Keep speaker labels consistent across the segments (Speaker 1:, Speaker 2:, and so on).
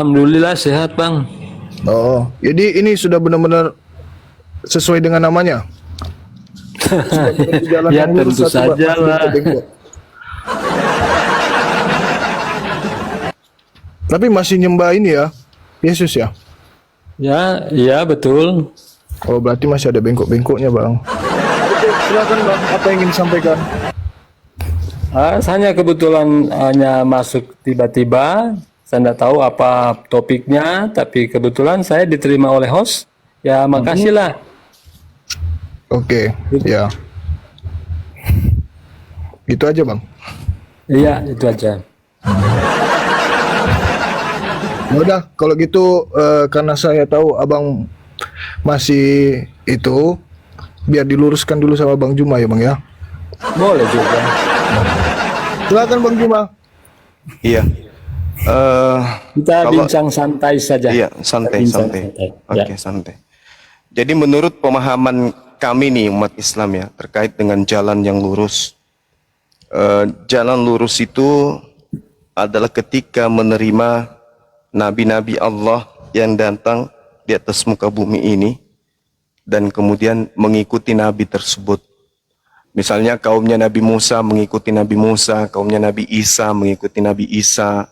Speaker 1: Alhamdulillah sehat Bang.
Speaker 2: Oh, jadi ini sudah benar-benar sesuai dengan namanya. Sudah menuju jalan
Speaker 1: Ya
Speaker 2: yang lurus
Speaker 1: tentu
Speaker 2: atau
Speaker 1: saja
Speaker 2: masih
Speaker 1: lah.
Speaker 2: bengkok-bengkok. Tapi masih nyembah ini ya, Yesus ya.
Speaker 1: Ya, ya betul.
Speaker 2: Oh, berarti masih ada bengkok-bengkoknya, Bang. Oke, silakan Bang, apa yang ingin disampaikan?
Speaker 1: Hanya kebetulan hanya masuk tiba-tiba. Saya tidak tahu apa topiknya, tapi kebetulan saya diterima oleh host. Ya makasih lah.
Speaker 2: Oke, ya. Itu aja, Bang.
Speaker 1: Iya itu aja.
Speaker 2: Ya udah, kalau gitu karena saya tahu Abang masih itu, biar diluruskan dulu sama Bang Juma ya, Bang ya.
Speaker 1: Boleh juga.
Speaker 2: Silakan Bang Juma.
Speaker 3: Iya.
Speaker 1: Kita
Speaker 3: Kalau
Speaker 1: bincang santai saja.
Speaker 3: iya,
Speaker 1: Kita
Speaker 3: santai,
Speaker 1: bincang
Speaker 3: santai.
Speaker 1: santai.
Speaker 3: Oke,
Speaker 1: Ya.
Speaker 3: santai. Jadi menurut pemahaman kami nih umat Islam ya terkait dengan jalan yang lurus. Jalan lurus itu adalah ketika menerima nabi-nabi Allah yang datang di atas muka bumi ini dan kemudian mengikuti nabi tersebut. Misalnya kaumnya Nabi Musa mengikuti Nabi Musa, kaumnya Nabi Isa mengikuti Nabi Isa,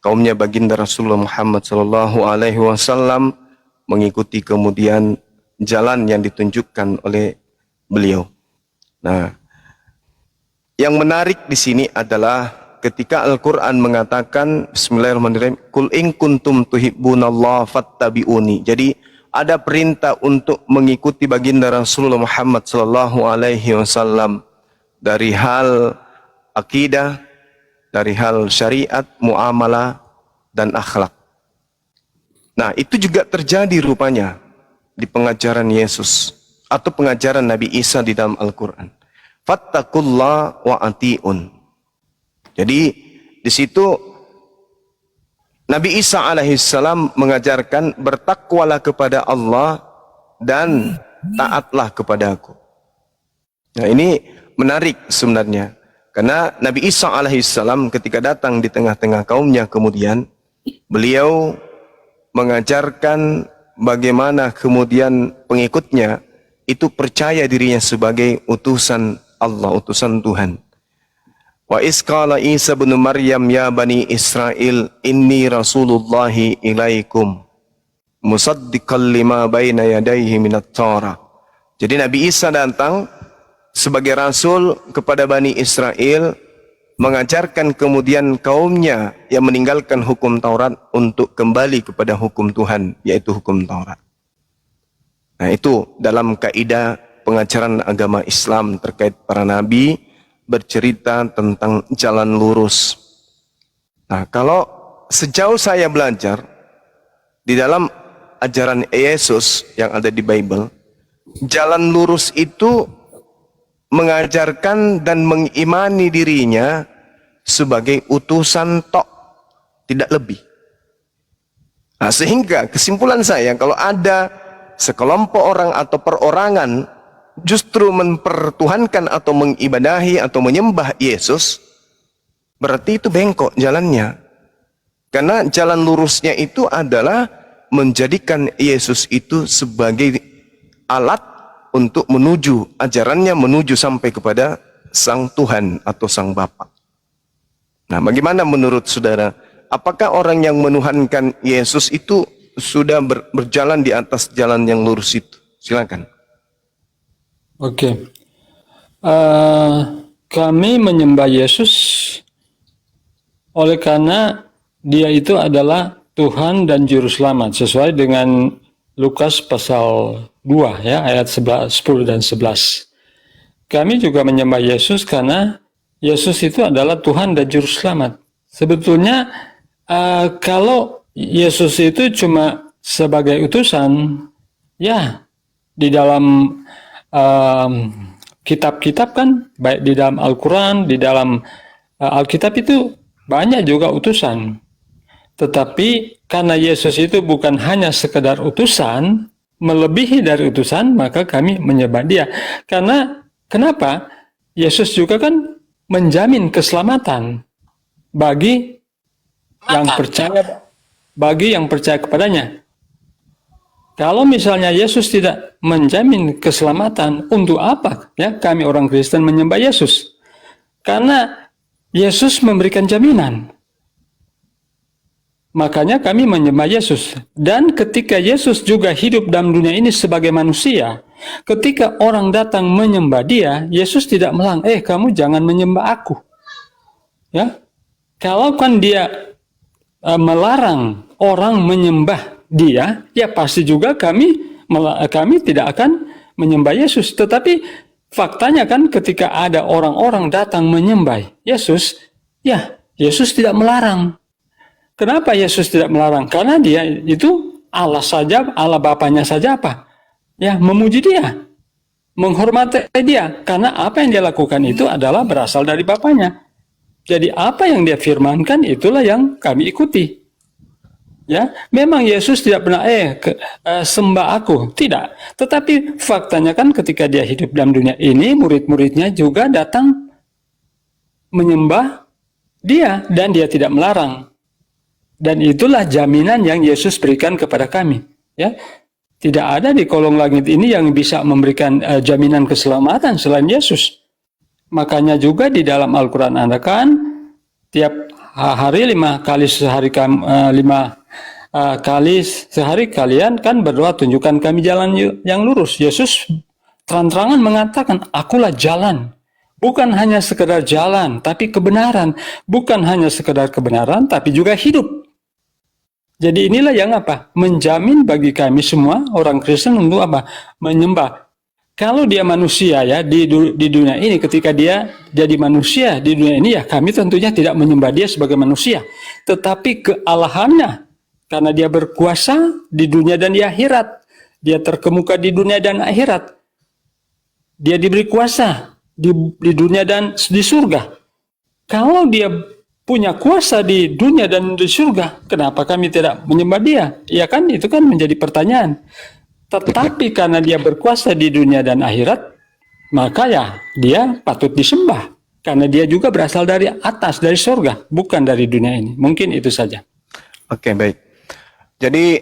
Speaker 3: kaumnya baginda Rasulullah Muhammad Sallallahu Alaihi Wasallam mengikuti kemudian jalan yang ditunjukkan oleh beliau. Nah, yang menarik di sini adalah ketika Al-Quran mengatakan Bismillahirrahmanirrahim, Kul in kuntum tuhibbunallah fattabi'uni. Jadi ada perintah untuk mengikuti baginda Rasulullah Muhammad Sallallahu Alaihi Wasallam dari hal akidah, dari hal syariat, muamalah, dan akhlak. Nah, itu juga terjadi rupanya di pengajaran Yesus atau pengajaran Nabi Isa di dalam Al-Quran. Fattakullah wa ati'un. Jadi di situ Nabi Isa alaihissalam mengajarkan bertakwalah kepada Allah dan taatlah kepada aku. Nah ini menarik sebenarnya. Karena Nabi Isa alaihissalam ketika datang di tengah-tengah kaumnya kemudian beliau mengajarkan bagaimana kemudian pengikutnya itu percaya dirinya sebagai utusan Allah, utusan Tuhan. Wa isqala Isa bin Maryam ya bani Israel inni rasulullahi ilaikum musaddiqan lima baina yadayhi minat Taurah. Jadi Nabi Isa datang sebagai rasul kepada Bani Israel mengajarkan kemudian kaumnya yang meninggalkan hukum Taurat untuk kembali kepada hukum Tuhan yaitu hukum Taurat. Nah itu dalam kaidah pengajaran agama Islam terkait para nabi bercerita tentang jalan lurus. Nah, kalau sejauh saya belajar di dalam ajaran Yesus yang ada di Bible, jalan lurus itu mengajarkan dan mengimani dirinya sebagai utusan tok, tidak lebih. Nah, sehingga kesimpulan saya kalau ada sekelompok orang atau perorangan justru mempertuhankan atau mengibadahi atau menyembah Yesus, berarti itu bengkok jalannya. Karena jalan lurusnya itu adalah menjadikan Yesus itu sebagai alat untuk menuju ajarannya, menuju sampai kepada Sang Tuhan atau Sang Bapa. Nah, bagaimana menurut saudara? Apakah orang yang menuhankan Yesus itu sudah berjalan di atas jalan yang lurus itu? Silakan.
Speaker 1: Oke. Kami menyembah Yesus oleh karena Dia itu adalah Tuhan dan Juru Selamat sesuai dengan Lukas pasal 2 ya ayat 10 dan 11. Kami juga menyembah Yesus karena Yesus itu adalah Tuhan dan Juru Selamat. Sebetulnya kalau Yesus itu cuma sebagai utusan, ya di dalam kitab-kitab kan, baik di dalam Al-Quran, di dalam Alkitab itu banyak juga utusan. Tetapi karena Yesus itu bukan hanya sekedar utusan, melebihi dari utusan, maka kami menyembah Dia. Karena kenapa? Yesus juga kan menjamin keselamatan bagi yang percaya bagi yang percaya kepadanya. Kalau misalnya Yesus tidak menjamin keselamatan, untuk apa ya kami orang Kristen menyembah Yesus? Karena Yesus memberikan jaminan. Makanya kami menyembah Yesus. Dan ketika Yesus juga hidup dalam dunia ini sebagai manusia, ketika orang datang menyembah dia, Yesus tidak melarang, kamu jangan menyembah aku. Ya, kalau kan dia melarang orang menyembah dia, ya pasti juga kami tidak akan menyembah Yesus. Tetapi faktanya kan ketika ada orang-orang datang menyembah Yesus, ya Yesus tidak melarang. Kenapa Yesus tidak melarang? Karena dia itu Allah saja, Allah Bapanya saja apa? Ya, memuji dia, menghormati dia. Karena apa yang dia lakukan itu adalah berasal dari Bapanya. Jadi apa yang dia firmankan itulah yang kami ikuti. Ya, memang Yesus tidak pernah sembah aku, tidak. Tetapi faktanya kan ketika dia hidup dalam dunia ini, murid-muridnya juga datang menyembah dia dan dia tidak melarang. Dan itulah jaminan yang Yesus berikan kepada kami. Ya, tidak ada di kolong langit ini yang bisa memberikan jaminan keselamatan selain Yesus. Makanya juga di dalam Al-Quran Anda kan tiap hari 5 kali sehari 5 kali sehari kalian kan berdoa, tunjukkan kami jalan yang lurus. Yesus terang-terangan mengatakan, akulah jalan. Bukan hanya sekedar jalan, tapi kebenaran. Bukan hanya sekedar kebenaran, tapi juga hidup. Jadi inilah yang apa? Menjamin bagi kami semua orang Kristen untuk apa? Menyembah. Kalau dia manusia ya di dunia ini, ketika dia jadi manusia di dunia ini ya kami tentunya tidak menyembah dia sebagai manusia. Tetapi kealahannya, karena dia berkuasa di dunia dan di akhirat. Dia terkemuka di dunia dan akhirat. Dia diberi kuasa di dunia dan di surga. Kalau dia punya kuasa di dunia dan di surga, kenapa kami tidak menyembah dia? Ya kan, itu kan menjadi pertanyaan. Tetapi karena dia berkuasa di dunia dan akhirat, maka ya dia patut disembah. Karena dia juga berasal dari atas, dari surga, bukan dari dunia ini. Mungkin itu saja.
Speaker 3: Oke, baik. Jadi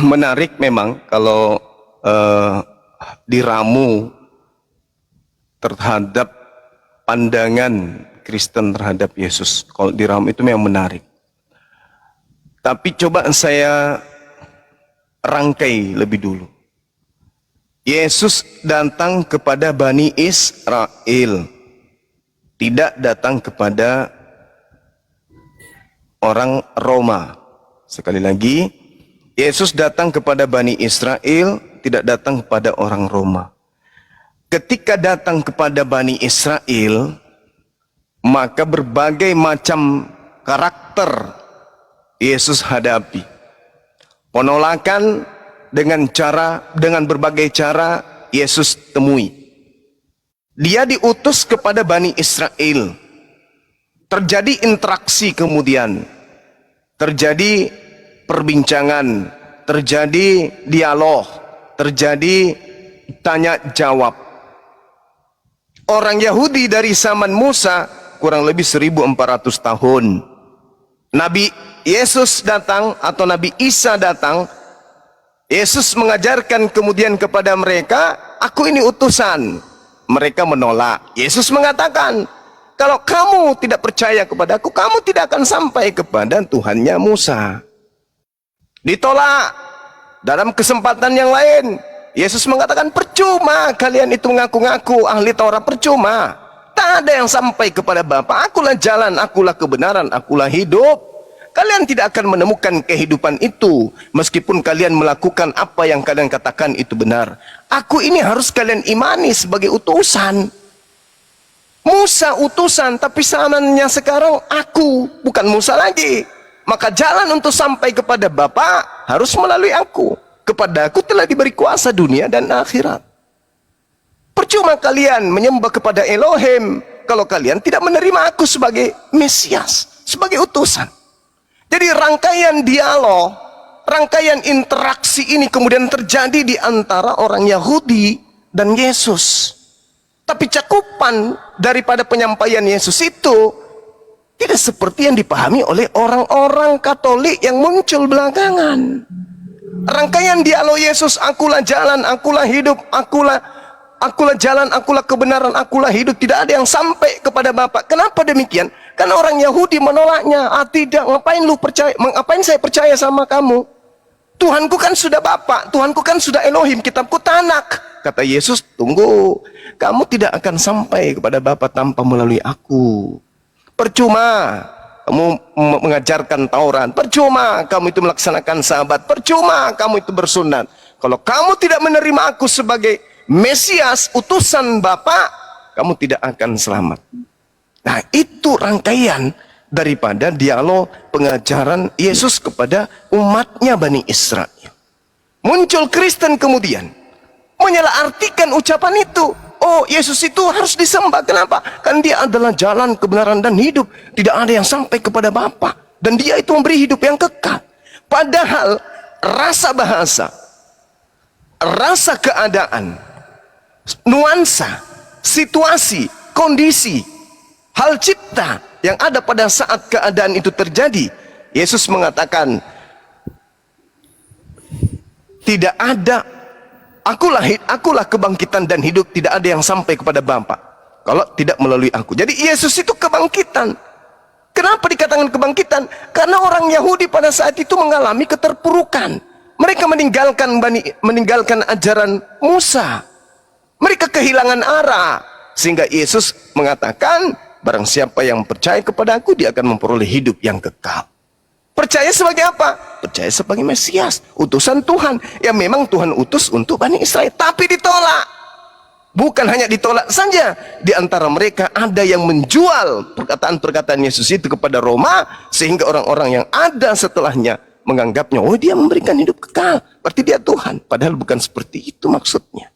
Speaker 3: menarik memang kalau diramu terhadap pandangan Kristen terhadap Yesus. Kalau diramu itu memang menarik. Tapi coba saya rangkai lebih dulu. Yesus datang kepada Bani Israel, tidak datang kepada orang Roma. Sekali lagi, Yesus datang kepada Bani Israel, tidak datang kepada orang Roma. Ketika datang kepada Bani Israel, maka berbagai macam karakter Yesus hadapi. Penolakan dengan berbagai cara Yesus temui. Dia diutus kepada Bani Israel. Terjadi interaksi kemudian. Terjadi perbincangan, terjadi dialog, terjadi tanya jawab. Orang Yahudi dari zaman Musa kurang lebih 1400 tahun. Nabi Yesus datang atau Nabi Isa datang. Yesus mengajarkan kemudian kepada mereka, aku ini utusan. Mereka menolak. Yesus mengatakan, kalau kamu tidak percaya kepada aku, kamu tidak akan sampai kepada Tuhannya Musa. Ditolak. Dalam kesempatan yang lain, Yesus mengatakan, percuma kalian itu mengaku-ngaku ahli Taurat, percuma. Tak ada yang sampai kepada Bapa. Akulah jalan, akulah kebenaran, akulah hidup. Kalian tidak akan menemukan kehidupan itu meskipun kalian melakukan apa yang kalian katakan itu benar. Aku ini harus kalian imani sebagai utusan. Musa utusan, tapi zamannya sekarang aku, bukan Musa lagi. Maka jalan untuk sampai kepada Bapa harus melalui aku. Kepada aku telah diberi kuasa dunia dan akhirat. Percuma kalian menyembah kepada Elohim kalau kalian tidak menerima aku sebagai Mesias, sebagai utusan. Jadi rangkaian dialog, rangkaian interaksi ini kemudian terjadi di antara orang Yahudi dan Yesus. Tapi cakupan daripada penyampaian Yesus itu Tidak seperti yang dipahami oleh orang-orang Katolik yang muncul belakangan. Rangkaian dialog Yesus, akulah jalan, akulah hidup, akulah jalan, akulah kebenaran, akulah hidup, tidak ada yang sampai kepada Bapa. Kenapa demikian? Karena orang Yahudi menolaknya. Tidak, ngapain saya percaya sama kamu? Tuhanku kan sudah Bapa, Tuhanku kan sudah Elohim, kitabku Tanak. Kata Yesus, tunggu, kamu tidak akan sampai kepada Bapa tanpa melalui aku. Percuma kamu mengajarkan Taurat, percuma kamu itu melaksanakan sabat, percuma kamu itu bersunat. Kalau kamu tidak menerima aku sebagai Mesias, utusan Bapa, kamu tidak akan selamat. Nah, itu rangkaian daripada dialog pengajaran Yesus kepada umatnya Bani Israel. Muncul Kristen kemudian menyalahartikan ucapan itu. Oh, Yesus itu harus disembah. Kenapa? Kan dia adalah jalan, kebenaran, dan hidup. Tidak ada yang sampai kepada Bapa. Dan dia itu memberi hidup yang kekal. Padahal rasa bahasa, rasa keadaan, nuansa, situasi, kondisi, hal cipta yang ada pada saat keadaan itu terjadi, Yesus mengatakan, tidak ada, akulah kebangkitan dan hidup, tidak ada yang sampai kepada Bapa kalau tidak melalui aku. Jadi Yesus itu kebangkitan. Kenapa dikatakan kebangkitan? Karena orang Yahudi pada saat itu mengalami keterpurukan. Mereka meninggalkan ajaran Musa. Mereka kehilangan arah. Sehingga Yesus mengatakan, barang siapa yang percaya kepada aku, dia akan memperoleh hidup yang kekal. Percaya sebagai apa? Percaya sebagai Mesias, utusan Tuhan, yang memang Tuhan utus untuk Bani Israel. Tapi ditolak. Bukan hanya ditolak saja, di antara mereka ada yang menjual perkataan-perkataan Yesus itu kepada Roma, sehingga orang-orang yang ada setelahnya menganggapnya, oh dia memberikan hidup kekal, berarti dia Tuhan. Padahal bukan seperti itu maksudnya.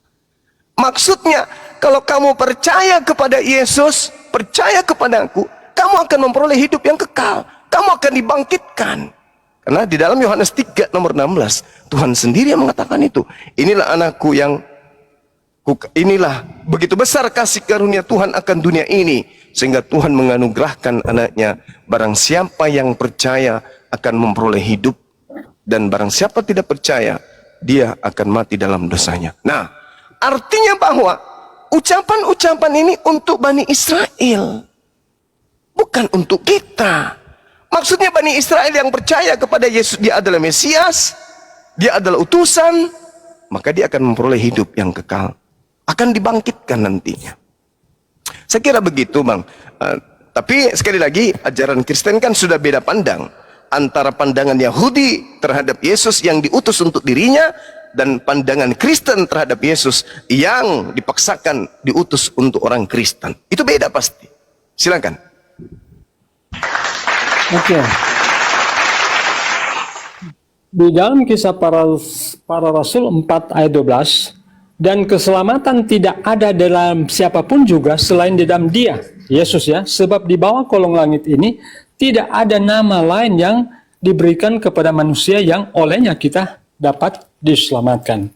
Speaker 3: Maksudnya, kalau kamu percaya kepada Yesus, percaya kepada aku, kamu akan memperoleh hidup yang kekal. Kamu akan dibangkitkan. Karena di dalam Yohanes 3 nomor 16, Tuhan sendiri yang mengatakan itu. Inilah anakku yang, inilah begitu besar kasih karunia Tuhan akan dunia ini, sehingga Tuhan menganugerahkan anaknya. Barang siapa yang percaya akan memperoleh hidup, dan barang siapa tidak percaya, dia akan mati dalam dosanya. Nah, artinya bahwa ucapan-ucapan ini untuk Bani Israel, bukan untuk kita. Maksudnya Bani Israel yang percaya kepada Yesus, dia adalah Mesias, dia adalah utusan, maka dia akan memperoleh hidup yang kekal, akan dibangkitkan nantinya. Saya kira begitu, Bang. Tapi sekali lagi, ajaran Kristen kan sudah beda pandang antara pandangan Yahudi terhadap Yesus yang diutus untuk dirinya, dan pandangan Kristen terhadap Yesus yang dipaksakan diutus untuk orang Kristen. Itu beda pasti. Silakan.
Speaker 1: Oke. Di dalam kisah para Rasul 4 ayat 12, dan keselamatan tidak ada dalam siapapun juga selain di dalam Dia, Yesus ya, sebab di bawah kolong langit ini tidak ada nama lain yang diberikan kepada manusia yang olehnya kita dapat diselamatkan.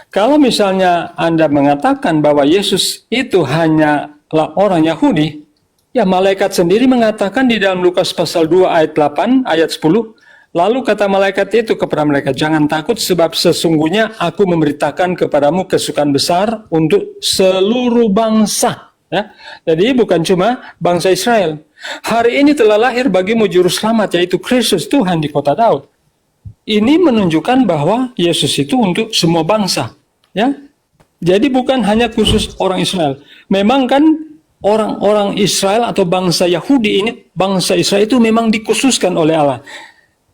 Speaker 1: Kalau misalnya Anda mengatakan bahwa Yesus itu hanyalah orang Yahudi, ya malaikat sendiri mengatakan di dalam Lukas pasal 2 ayat 8, ayat 10, lalu kata malaikat itu kepada mereka, jangan takut sebab sesungguhnya aku memberitakan kepadamu kesukaan besar untuk seluruh bangsa. Ya. Jadi bukan cuma bangsa Israel. Hari ini telah lahir bagimu juru selamat, yaitu Kristus Tuhan di kota Daud. Ini menunjukkan bahwa Yesus itu untuk semua bangsa. Ya. Jadi bukan hanya khusus orang Israel. Memang kan orang-orang Israel atau bangsa Yahudi ini, bangsa Israel itu memang dikhususkan oleh Allah.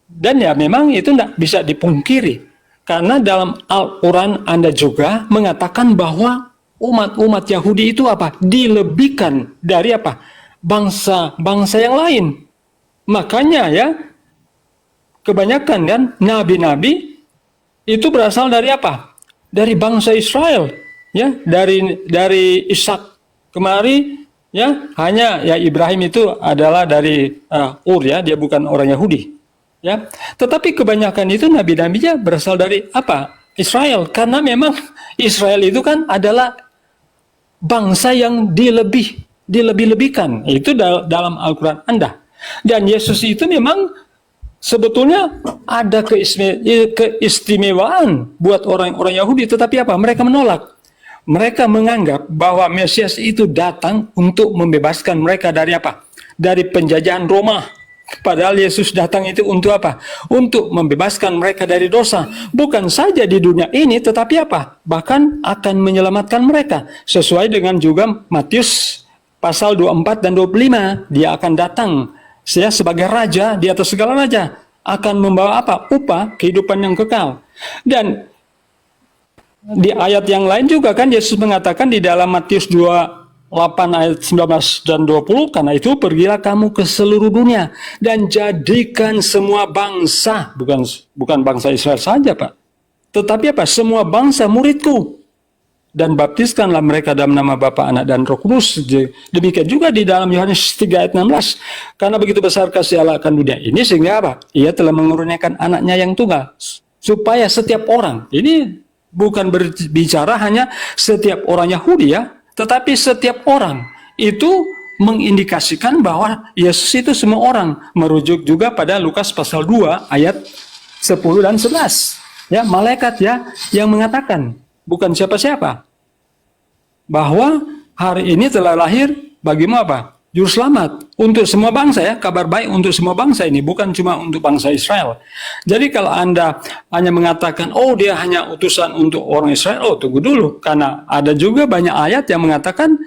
Speaker 1: Dan ya memang itu tidak bisa dipungkiri. Karena dalam Al-Quran Anda juga mengatakan bahwa umat-umat Yahudi itu apa? Dilebihkan dari apa? Bangsa-bangsa yang lain. Makanya ya, kebanyakan kan nabi-nabi itu berasal dari apa? Dari bangsa Israel. Ya, dari Ishak kemari ya, hanya ya Ibrahim itu adalah dari Ur ya, dia bukan orang Yahudi. Ya, tetapi kebanyakan itu nabi-nabinya berasal dari apa? Israel, karena memang Israel itu kan adalah bangsa yang dilebih-lebihkan. Itu dalam Al-Quran Anda. Dan Yesus itu memang sebetulnya ada keistimewaan buat orang-orang Yahudi, tetapi apa? Mereka menolak. Mereka menganggap bahwa Mesias itu datang untuk membebaskan mereka dari apa? Dari penjajahan Roma. Padahal Yesus datang itu untuk apa? Untuk membebaskan mereka dari dosa. Bukan saja di dunia ini, tetapi apa? Bahkan akan menyelamatkan mereka. Sesuai dengan juga Matius pasal 24 dan 25. Dia akan datang sebagai raja di atas segala raja. Akan membawa apa? Upah kehidupan yang kekal. Dan di ayat yang lain juga kan Yesus mengatakan di dalam Matius 28 ayat 19 dan 20, karena itu pergilah kamu ke seluruh dunia dan jadikan semua bangsa, bukan bangsa Israel saja Pak, tetapi apa? Semua bangsa muridku, dan baptiskanlah mereka dalam nama Bapa, Anak, dan Roh Kudus. Demikian juga di dalam Yohanes 3 ayat 16, karena begitu besar kasih Allah akan dunia ini sehingga apa? Ia telah mengurniakan anaknya yang tunggal, supaya setiap orang, ini bukan berbicara hanya setiap orang Yahudi ya, tetapi setiap orang, itu mengindikasikan bahwa Yesus itu semua orang, merujuk juga pada Lukas pasal 2 ayat 10 dan 11. Ya, malaikat ya yang mengatakan, bukan siapa-siapa, bahwa hari ini telah lahir bagimu apa? Juru selamat untuk semua bangsa ya, kabar baik untuk semua bangsa ini, bukan cuma untuk bangsa Israel. Jadi kalau Anda hanya mengatakan, oh dia hanya utusan untuk orang Israel, oh tunggu dulu, karena ada juga banyak ayat yang mengatakan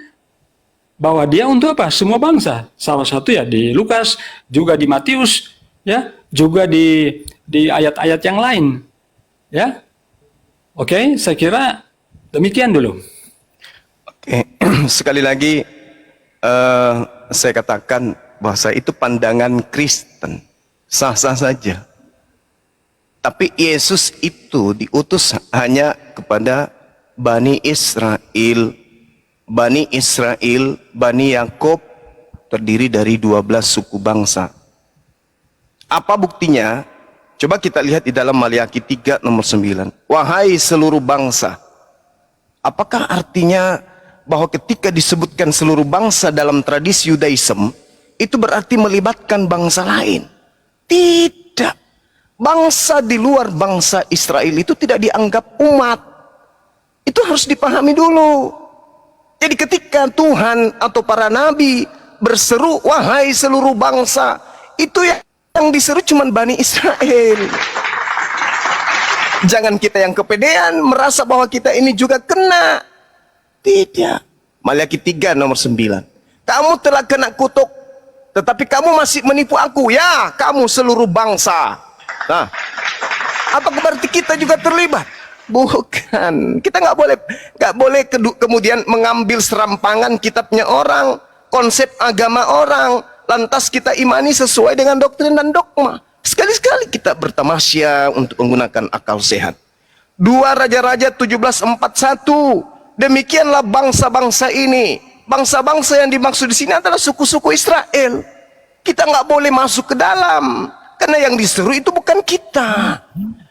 Speaker 1: bahwa dia untuk apa? Semua bangsa. Salah satu ya di Lukas, juga di Matius, ya, juga di ayat-ayat yang lain, ya. Oke, saya kira demikian dulu.
Speaker 3: Oke, sekali lagi saya katakan bahwa itu pandangan Kristen, sah-sah saja. Tapi Yesus itu diutus hanya kepada Bani Israel. Bani Yakub terdiri dari 12 suku bangsa. Apa buktinya? Coba kita lihat di dalam Maliaki 3 nomor 9. Wahai seluruh bangsa. Apakah artinya bahwa ketika disebutkan seluruh bangsa dalam tradisi Yudaism, itu berarti melibatkan bangsa lain? Tidak. Bangsa di luar bangsa Israel itu tidak dianggap umat. Itu harus dipahami dulu. Jadi ketika Tuhan atau para nabi berseru, wahai seluruh bangsa, itu yang diseru cuma Bani Israel. Jangan kita yang kepedean merasa bahwa kita ini juga kena. Tidak. Maliaki 3 nomor 9. Kamu telah kena kutuk, tetapi kamu masih menipu aku. Ya, kamu seluruh bangsa. Nah, apa berarti kita juga terlibat? Bukan. Kita nggak boleh kemudian mengambil serampangan kitabnya orang, konsep agama orang, lantas kita imani sesuai dengan doktrin dan dogma. Sekali-sekali kita bertamasya untuk menggunakan akal sehat. 2 Raja-Raja 17:41. Demikianlah bangsa-bangsa ini. Bangsa-bangsa yang dimaksud di sini adalah suku-suku Israel. Kita nggak boleh masuk ke dalam, karena yang diseru itu bukan kita.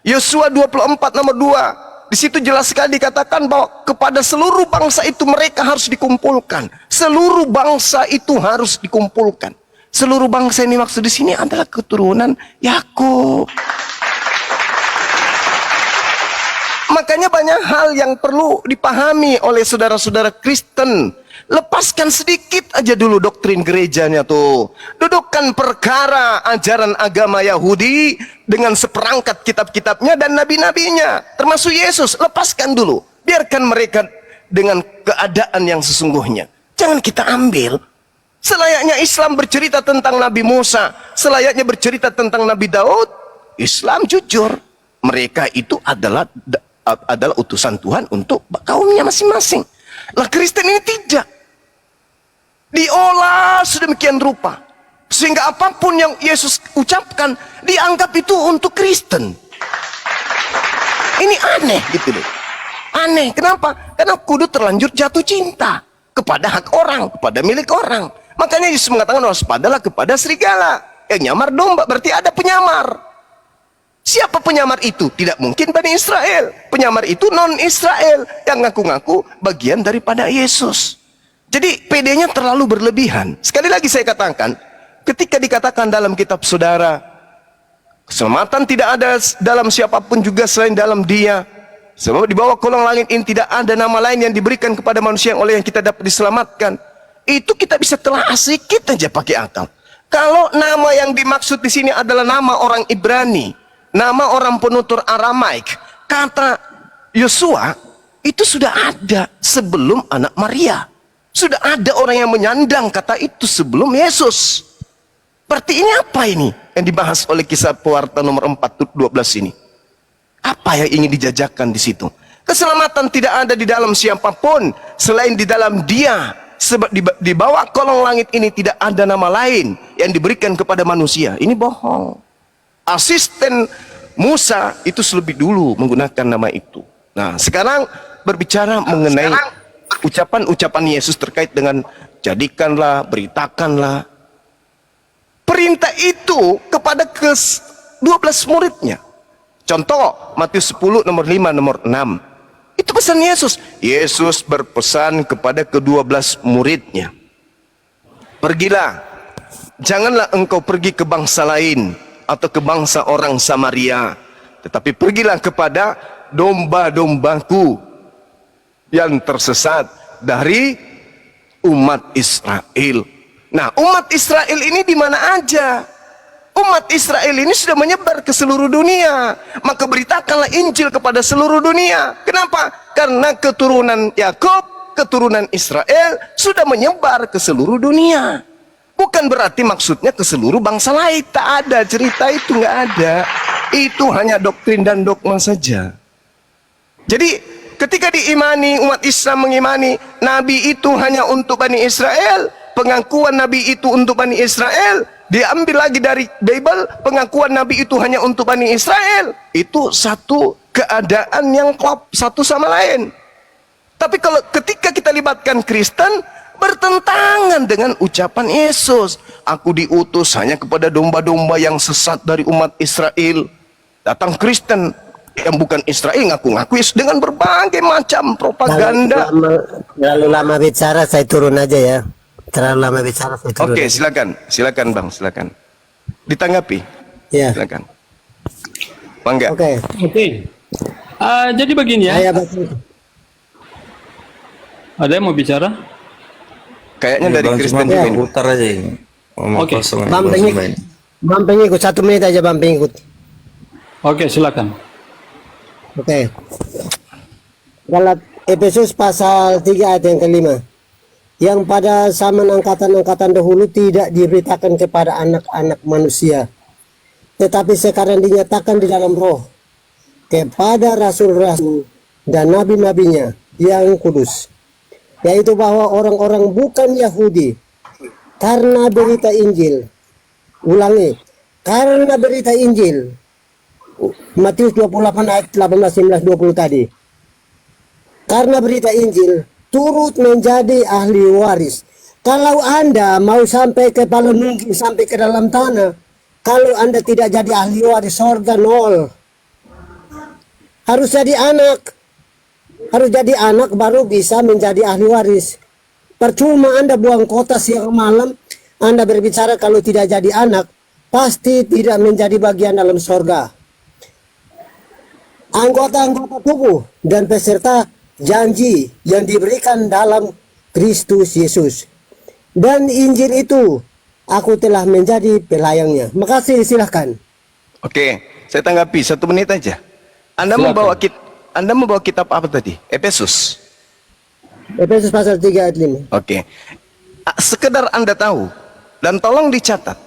Speaker 3: Yosua 24 nomor 2. Di situ jelas sekali dikatakan bahwa kepada seluruh bangsa itu mereka harus dikumpulkan. Seluruh bangsa itu harus dikumpulkan. Seluruh bangsa yang dimaksud di sini adalah keturunan Yakub. Makanya banyak hal yang perlu dipahami oleh saudara-saudara Kristen. Lepaskan sedikit aja dulu doktrin gerejanya tuh. Dudukkan perkara ajaran agama Yahudi dengan seperangkat kitab-kitabnya dan nabi-nabinya, termasuk Yesus. Lepaskan dulu. Biarkan mereka dengan keadaan yang sesungguhnya. Jangan kita ambil. Selayaknya Islam bercerita tentang Nabi Musa, selayaknya bercerita tentang Nabi Daud, Islam jujur. Mereka itu adalah utusan Tuhan untuk kaumnya masing-masing. Lah Kristen ini tidak. Diolah sedemikian rupa sehingga apapun yang Yesus ucapkan dianggap itu untuk Kristen. Ini aneh gitu loh. Aneh, kenapa? Karena kudu terlanjur jatuh cinta kepada hak orang, kepada milik orang. Makanya Yesus mengatakan waspadalah kepada serigala yang nyamar domba, berarti ada penyamar. Siapa penyamar itu? Tidak mungkin Bani Israel. Penyamar itu non-Israel yang ngaku-ngaku bagian daripada Yesus. Jadi PD-nya terlalu berlebihan. Sekali lagi saya katakan, ketika dikatakan dalam kitab saudara, keselamatan tidak ada dalam siapapun juga selain dalam Dia. Sebab di bawah kolong langit ini tidak ada nama lain yang diberikan kepada manusia yang oleh yang kita dapat diselamatkan. Itu kita bisa telah sedikit aja pakai akal. Kalau nama yang dimaksud di sini adalah nama orang Ibrani, nama orang penutur Aramaik, kata Yosua itu sudah ada sebelum anak Maria. Sudah ada orang yang menyandang kata itu sebelum Yesus. Berarti ini apa ini yang dibahas oleh kisah pewarta nomor 4:12 ini? Apa yang ingin dijajakan di situ? Keselamatan tidak ada di dalam siapapun selain di dalam Dia. Sebab di bawah kolong langit ini tidak ada nama lain yang diberikan kepada manusia. Ini bohong. Asisten Musa itu lebih dulu menggunakan nama itu. Nah, sekarang berbicara mengenai ucapan-ucapan Yesus terkait dengan jadikanlah, beritakanlah. Perintah itu kepada ke-12 muridnya. Contoh, Matius 10 nomor 5 nomor 6. Itu pesan Yesus. Yesus berpesan kepada ke-12 muridnya. Pergilah, janganlah engkau pergi ke bangsa lain atau ke bangsa orang Samaria, tetapi pergilah kepada domba-dombaku yang tersesat dari umat Israel. Nah, umat Israel ini di mana aja? Umat Israel ini sudah menyebar ke seluruh dunia. Maka beritakanlah Injil kepada seluruh dunia. Kenapa? Karena keturunan Yakub, keturunan Israel sudah menyebar ke seluruh dunia. Bukan berarti maksudnya ke seluruh bangsa lain. Tak ada cerita itu, nggak ada. Itu hanya doktrin dan dogma saja. Jadi ketika diimani, umat Islam mengimani Nabi itu hanya untuk Bani Israel, pengakuan Nabi itu untuk Bani Israel, diambil lagi dari Bible, pengakuan Nabi itu hanya untuk Bani Israel. Itu satu keadaan yang klop satu sama lain. Tapi kalau ketika kita libatkan Kristen, bertentangan dengan ucapan Yesus. Aku diutus hanya kepada domba-domba yang sesat dari umat Israel. Datang Kristen yang bukan Israel ngaku-ngaku dengan berbagai macam propaganda.
Speaker 4: Terlalu lama bicara, saya turun aja ya. Terlalu lama bicara, saya turun.
Speaker 3: Oke, silakan Bang, silakan. Ditanggapi.
Speaker 4: Ya.
Speaker 3: Silakan. Bangga.
Speaker 4: Oke.
Speaker 1: Jadi begini ya.
Speaker 4: Saya baca.
Speaker 1: Ada yang mau bicara?
Speaker 3: Kayaknya dari
Speaker 5: Bang,
Speaker 3: Kristen
Speaker 5: cuma
Speaker 3: juga ini.
Speaker 5: putar aja ini.
Speaker 1: Oke.
Speaker 4: Bang pengikut 1 menit aja, Bang pengikut.
Speaker 1: Oke, silakan.
Speaker 4: Oke. Dalam Efesus pasal 3 ayat yang kelima. Yang pada zaman angkatan-angkatan dahulu tidak diberitakan kepada anak-anak manusia, tetapi sekarang dinyatakan di dalam roh kepada rasul-rasul dan nabi-nabinya yang kudus, yaitu bahwa orang-orang bukan Yahudi karena berita Injil, ulangi, karena berita Injil, Matius 28 ayat 18, 19, 20 tadi, karena berita Injil turut menjadi ahli waris. Kalau Anda mau sampai ke paling mungkin sampai ke dalam tanah, kalau Anda tidak jadi ahli waris sorga, nol. Harus jadi anak. Harus jadi anak baru bisa menjadi ahli waris. Percuma Anda buang kota siang malam, Anda berbicara kalau tidak jadi anak, pasti tidak menjadi bagian dalam sorga. Anggota-anggota tubuh dan peserta janji yang diberikan dalam Kristus Yesus. Dan Injil itu aku telah menjadi pelayangnya. Makasih, silahkan.
Speaker 3: Oke, saya tanggapi 1 menit aja. Anda membawa kitab apa tadi? Efesus.
Speaker 4: Efesus pasal 3 ayat 5.
Speaker 3: Oke. Sekedar Anda tahu dan tolong dicatat.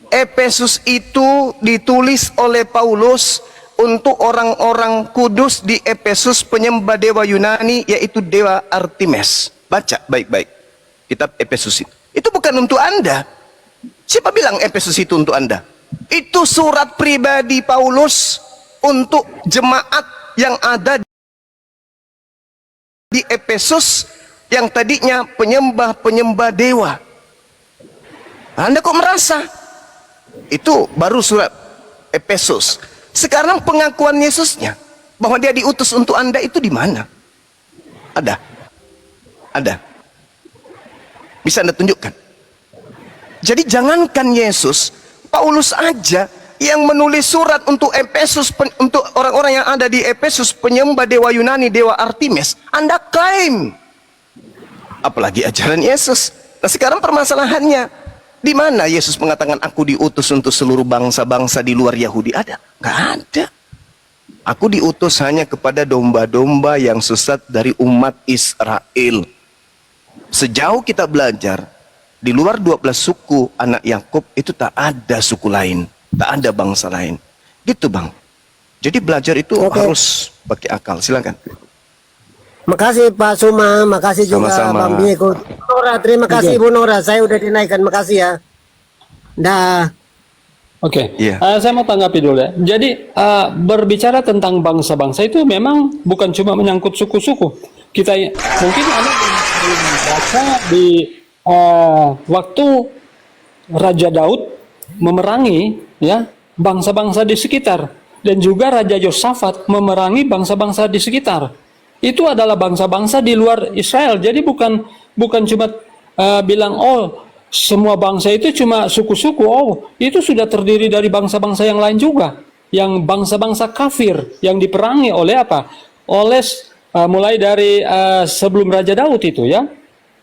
Speaker 3: Efesus itu ditulis oleh Paulus untuk orang-orang kudus di Efesus, penyembah dewa Yunani, yaitu dewa Artemis. Baca baik-baik kitab Efesus itu. Itu bukan untuk Anda. Siapa bilang Efesus itu untuk Anda? Itu surat pribadi Paulus untuk jemaat yang ada di Efesus yang tadinya penyembah-penyembah dewa. Anda kok merasa itu baru surat Efesus? Sekarang pengakuan Yesusnya bahwa dia diutus untuk Anda itu di mana? Ada. Bisa Anda tunjukkan? Jadi jangankan Yesus, Paulus aja yang menulis surat untuk Efesus, untuk orang-orang yang ada di Efesus penyembah dewa Yunani, dewa Artemis. Anda klaim, apalagi ajaran Yesus. Nah sekarang permasalahannya, di mana Yesus mengatakan aku diutus untuk seluruh bangsa-bangsa di luar Yahudi? Ada? Nggak ada. Aku diutus hanya kepada domba-domba yang sesat dari umat Israel. Sejauh kita belajar, di luar 12 suku anak Yakub itu tak ada suku lain, tak ada bangsa lain. Gitu Bang. Jadi belajar itu harus pakai akal. Silakan.
Speaker 4: Makasih Pak Suma, makasih juga
Speaker 3: Sama-sama.
Speaker 4: Bang Diego. Nora, terima kasih Bu Nora, saya udah dinaikkan, makasih ya. Dah.
Speaker 1: Oke,
Speaker 3: Iya.
Speaker 1: Saya mau tanggapi dulu ya. Jadi berbicara tentang bangsa-bangsa itu memang bukan cuma menyangkut suku-suku. Kita mungkin Anda belum baca di waktu Raja Daud memerangi ya bangsa-bangsa di sekitar, dan juga Raja Yosafat memerangi bangsa-bangsa di sekitar. Itu adalah bangsa-bangsa di luar Israel. Jadi bukan cuma bilang oh semua bangsa itu cuma suku-suku. Oh, itu sudah terdiri dari bangsa-bangsa yang lain juga. Yang bangsa-bangsa kafir yang diperangi oleh apa? Oleh mulai dari sebelum Raja Daud itu ya.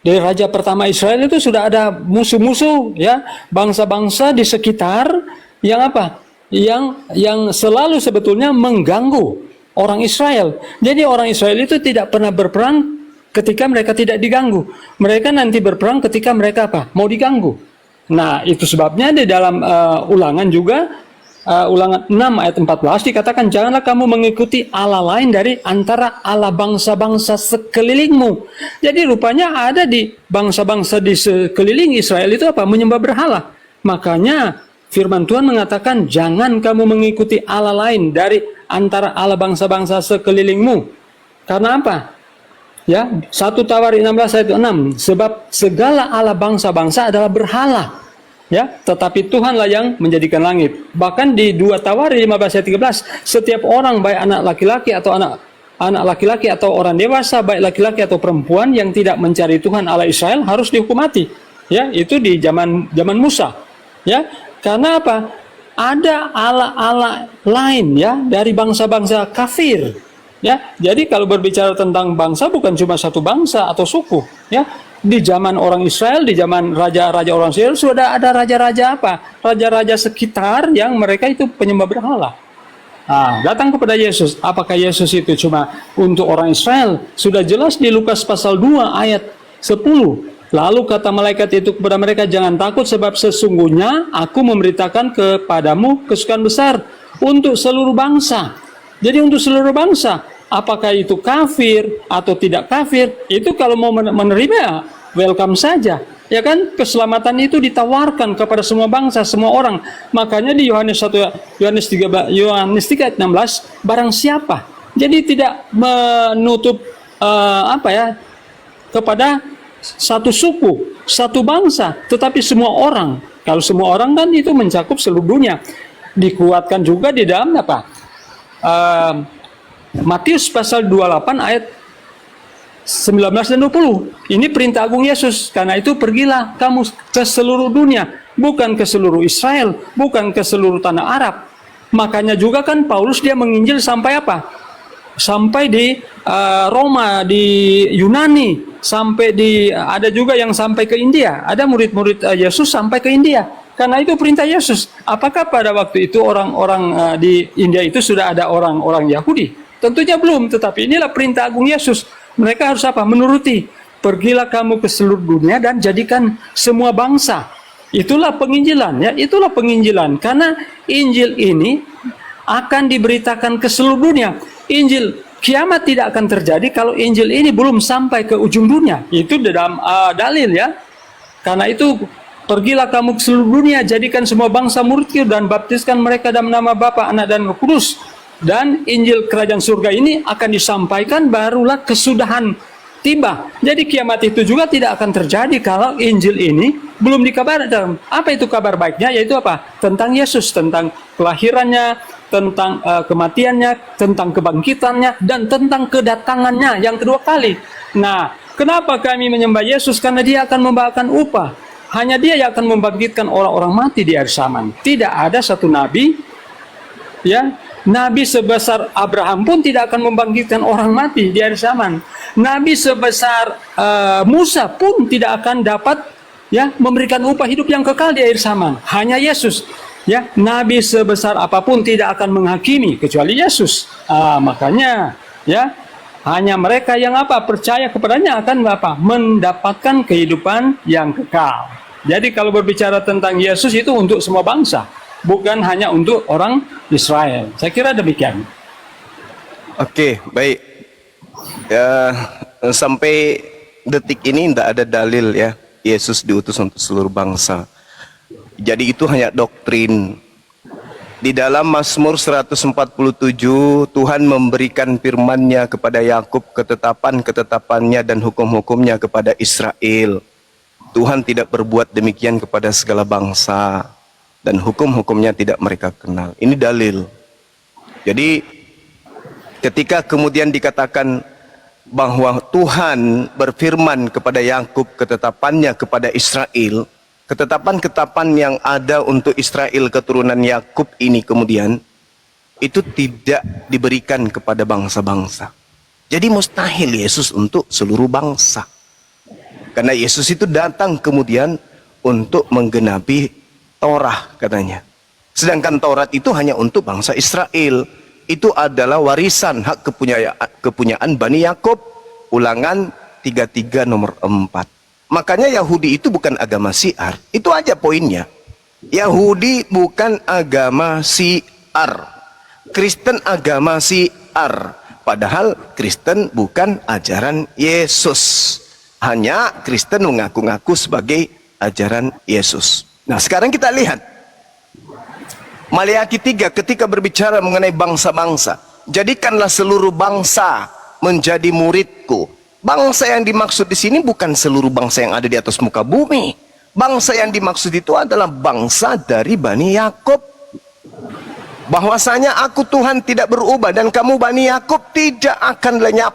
Speaker 1: Dari raja pertama Israel itu sudah ada musuh-musuh ya, bangsa-bangsa di sekitar yang apa? Yang selalu sebetulnya mengganggu orang Israel. Jadi orang Israel itu tidak pernah berperang ketika mereka tidak diganggu. Mereka nanti berperang ketika mereka apa? Mau diganggu. Nah, itu sebabnya di dalam Ulangan juga Ulangan 6 ayat 14 dikatakan janganlah kamu mengikuti Allah lain dari antara Allah bangsa-bangsa sekelilingmu. Jadi rupanya ada di bangsa-bangsa di sekeliling Israel itu apa? Menyembah berhala. Makanya firman Tuhan mengatakan jangan kamu mengikuti Allah lain dari antara Allah bangsa-bangsa sekelilingmu. Karena apa? Ya, 1 Tawarik 16 ayat 6, sebab segala Allah bangsa-bangsa adalah berhala. Ya, tetapi Tuhanlah yang menjadikan langit. Bahkan di 2 Tawarik 15 ayat 13, setiap orang baik anak laki-laki atau anak laki-laki atau orang dewasa, baik laki-laki atau perempuan yang tidak mencari Tuhan Allah Israel harus dihukum mati. Ya, itu di zaman Musa. Ya, karena apa? Ada Allah-Allah lain ya dari bangsa-bangsa kafir. Ya, jadi kalau berbicara tentang bangsa bukan cuma satu bangsa atau suku. Ya, di zaman orang Israel, di zaman raja-raja orang Israel sudah ada raja-raja apa? Raja-raja sekitar yang mereka itu penyembah berhala. Nah, datang kepada Yesus. Apakah Yesus itu cuma untuk orang Israel? Sudah jelas di Lukas pasal 2 ayat 10. Lalu kata malaikat itu kepada mereka, jangan takut sebab sesungguhnya aku memberitakan kepadamu kesukaan besar untuk seluruh bangsa. Jadi untuk seluruh bangsa, apakah itu kafir atau tidak kafir, itu kalau mau menerima, welcome saja. Ya kan, keselamatan itu ditawarkan kepada semua bangsa, semua orang. Makanya di Yohanes 3 ayat 16, barang siapa. Jadi tidak menutup kepada satu suku, satu bangsa, tetapi semua orang. Kalau semua orang kan itu mencakup seluruh dunia. Dikuatkan juga di dalam apa? Matius pasal 28 ayat 19 dan 20. Ini perintah agung Yesus. Karena itu pergilah kamu ke seluruh dunia, bukan ke seluruh Israel, bukan ke seluruh tanah Arab. Makanya juga kan Paulus dia menginjil sampai apa? Sampai di Roma, di Yunani, sampai ada juga yang sampai ke India. Ada murid-murid Yesus sampai ke India. Karena itu perintah Yesus. Apakah pada waktu itu orang-orang di India itu sudah ada orang-orang Yahudi? Tentunya belum, tetapi inilah perintah agung Yesus. Mereka harus apa? Menuruti. Pergilah kamu ke seluruh dunia dan jadikan semua bangsa. Itulah penginjilan, ya. Itulah penginjilan. Karena Injil ini akan diberitakan ke seluruh dunia. Injil kiamat tidak akan terjadi kalau Injil ini belum sampai ke ujung dunia. Itu dalam dalil ya. Karena itu pergilah kamu ke seluruh dunia, jadikan semua bangsa muridku dan baptiskan mereka dalam nama Bapa, Anak dan Roh Kudus. Dan Injil kerajaan surga ini akan disampaikan barulah kesudahan tiba. Jadi kiamat itu juga tidak akan terjadi kalau Injil ini belum dikabarkan. Apa itu kabar baiknya? Yaitu apa? Tentang Yesus, tentang kelahirannya, tentang kematiannya, tentang kebangkitannya, dan tentang kedatangannya yang kedua kali. Nah, kenapa kami menyembah Yesus? Karena dia akan membawakan upah. Hanya dia yang akan membangkitkan orang-orang mati di akhir zaman. Tidak ada satu nabi, ya, nabi sebesar Abraham pun tidak akan membangkitkan orang mati di akhir zaman. Nabi sebesar Musa pun tidak akan dapat, ya, memberikan upah hidup yang kekal di akhir zaman. Hanya Yesus. Ya, nabi sebesar apapun tidak akan menghakimi kecuali Yesus. Makanya, ya, hanya mereka yang percaya kepadanya akan mendapatkan kehidupan yang kekal. Jadi kalau berbicara tentang Yesus itu untuk semua bangsa, bukan hanya untuk orang Israel. Saya kira demikian.
Speaker 3: Oke, baik. Ya, sampai detik ini tidak ada dalil ya Yesus diutus untuk seluruh bangsa. Jadi itu hanya doktrin. Di dalam Mazmur 147, Tuhan memberikan firman-Nya kepada Yakub, ketetapan-ketetapannya dan hukum-hukumnya kepada Israel. Tuhan tidak berbuat demikian kepada segala bangsa, dan hukum-hukumnya tidak mereka kenal. Ini dalil. Jadi ketika kemudian dikatakan bahwa Tuhan berfirman kepada Yakub, ketetapannya kepada Israel, ketetapan-ketetapan yang ada untuk Israel keturunan Yakub ini kemudian itu tidak diberikan kepada bangsa-bangsa. Jadi mustahil Yesus untuk seluruh bangsa. Karena Yesus itu datang kemudian untuk menggenapi Torah katanya. Sedangkan Taurat itu hanya untuk bangsa Israel. Itu adalah warisan hak kepunyaan Bani Yakub. Ulangan 33 nomor 4. Makanya Yahudi itu bukan agama Syiar. Itu aja poinnya. Yahudi bukan agama Syiar. Kristen agama Syiar. Padahal Kristen bukan ajaran Yesus. Hanya Kristen mengaku-ngaku sebagai ajaran Yesus. Nah, sekarang kita lihat Maleakhi 3 ketika berbicara mengenai bangsa-bangsa. Jadikanlah seluruh bangsa menjadi muridku. Bangsa yang dimaksud di sini bukan seluruh bangsa yang ada di atas muka bumi. Bangsa yang dimaksud itu adalah bangsa dari Bani Yakub. Bahwasanya aku Tuhan tidak berubah dan kamu Bani Yakub tidak akan lenyap.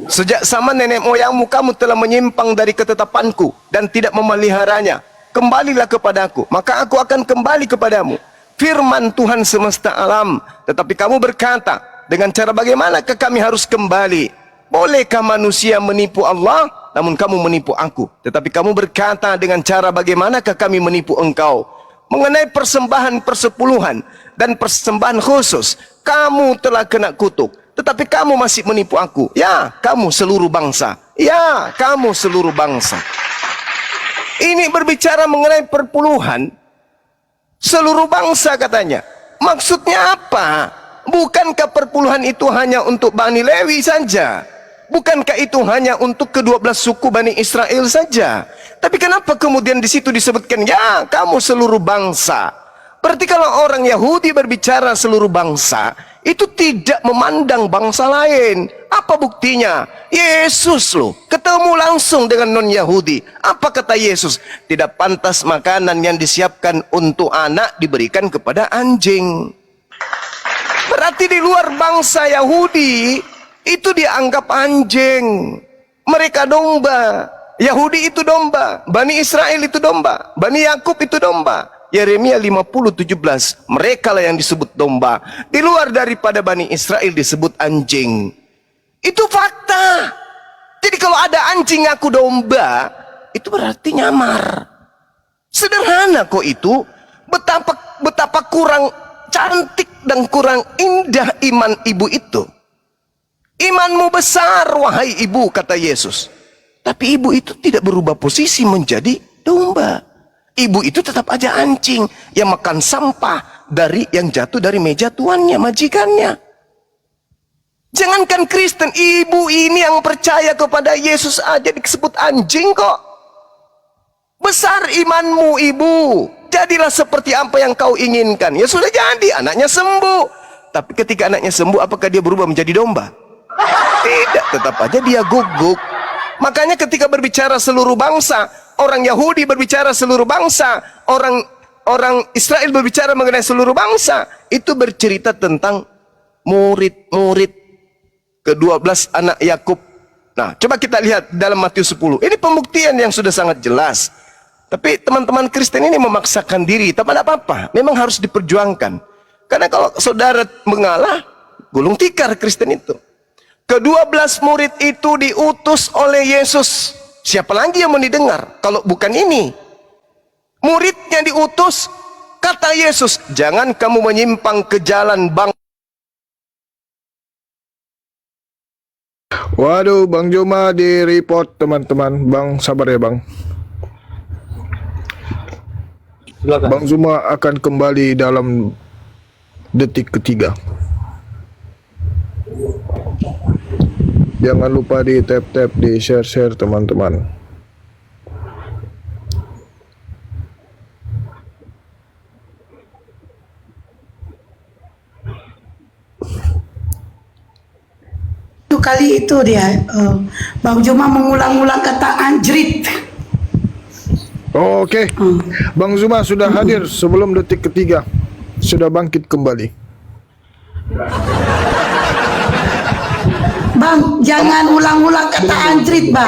Speaker 3: Sejak zaman nenek moyangmu kamu telah menyimpang dari ketetapanku dan tidak memeliharanya. Kembalilah kepadaku, maka aku akan kembali kepadamu. Firman Tuhan semesta alam. Tetapi kamu berkata, dengan cara bagaimanakah kami harus kembali? Bolehkah manusia menipu Allah? Namun kamu menipu aku. Tetapi kamu berkata, dengan cara bagaimanakah kami menipu engkau? Mengenai persembahan persepuluhan dan persembahan khusus, kamu telah kena kutuk. Tetapi kamu masih menipu aku. Ya, kamu seluruh bangsa. Ya, kamu seluruh bangsa. Ini berbicara mengenai perpuluhan. Seluruh bangsa katanya. Maksudnya apa? Bukankah perpuluhan itu hanya untuk Bani Lewi saja? Bukankah itu hanya untuk ke-12 suku Bani Israel saja? Tapi kenapa kemudian di situ disebutkan, ya, kamu seluruh bangsa? Berarti kalau orang Yahudi berbicara seluruh bangsa, itu tidak memandang bangsa lain. Apa buktinya? Yesus loh, ketemu langsung dengan non-Yahudi. Apa kata Yesus? Tidak pantas makanan yang disiapkan untuk anak diberikan kepada anjing. Berarti di luar bangsa Yahudi, itu dianggap anjing. Mereka domba. Yahudi itu domba. Bani Israel itu domba. Bani Yakub itu domba. Yeremia 50:17, mereka lah yang disebut domba. Di luar daripada Bani Israel disebut anjing. Itu fakta. Jadi kalau ada anjing ngaku domba, itu berarti nyamar. Sederhana kok itu. Betapa kurang cantik dan kurang indah iman ibu itu. Imanmu besar wahai ibu, kata Yesus. Tapi ibu itu tidak berubah posisi menjadi domba. Ibu itu tetap aja anjing yang makan sampah dari yang jatuh dari meja tuannya, majikannya. Jangankan Kristen, ibu ini yang percaya kepada Yesus aja disebut anjing kok. Besar imanmu ibu, jadilah seperti apa yang kau inginkan. Ya sudah jadi, anaknya sembuh. Tapi ketika anaknya sembuh, apakah dia berubah menjadi domba? Tidak, tetap aja dia guguk. Makanya ketika berbicara seluruh bangsa, orang Yahudi berbicara seluruh bangsa, orang Israel berbicara mengenai seluruh bangsa, itu bercerita tentang murid-murid ke-12 anak Yakub. Nah, coba kita lihat dalam Matius 10. Ini pembuktian yang sudah sangat jelas. Tapi teman-teman Kristen ini memaksakan diri, tapi tidak apa-apa, memang harus diperjuangkan. Karena kalau saudara mengalah, gulung tikar Kristen itu. Ke-12 murid itu diutus oleh Yesus. Siapa lagi yang mau didengar kalau bukan ini? Muridnya diutus, kata Yesus, jangan kamu menyimpang ke jalan bang.
Speaker 2: Waduh, Bang Juma di report teman-teman. Bang sabar ya Bang.
Speaker 1: Silakan.
Speaker 2: Bang Zuma akan kembali dalam detik ketiga. Jangan lupa di tap-tap, di share-share teman-teman.
Speaker 5: Itu kali itu dia Bang Juma mengulang-ulang kata anjrit.
Speaker 2: Oh, oke. Bang Zuma sudah hadir sebelum detik ketiga. Sudah bangkit kembali.
Speaker 5: Bang, jangan ulang-ulang kata anjrit, Bang.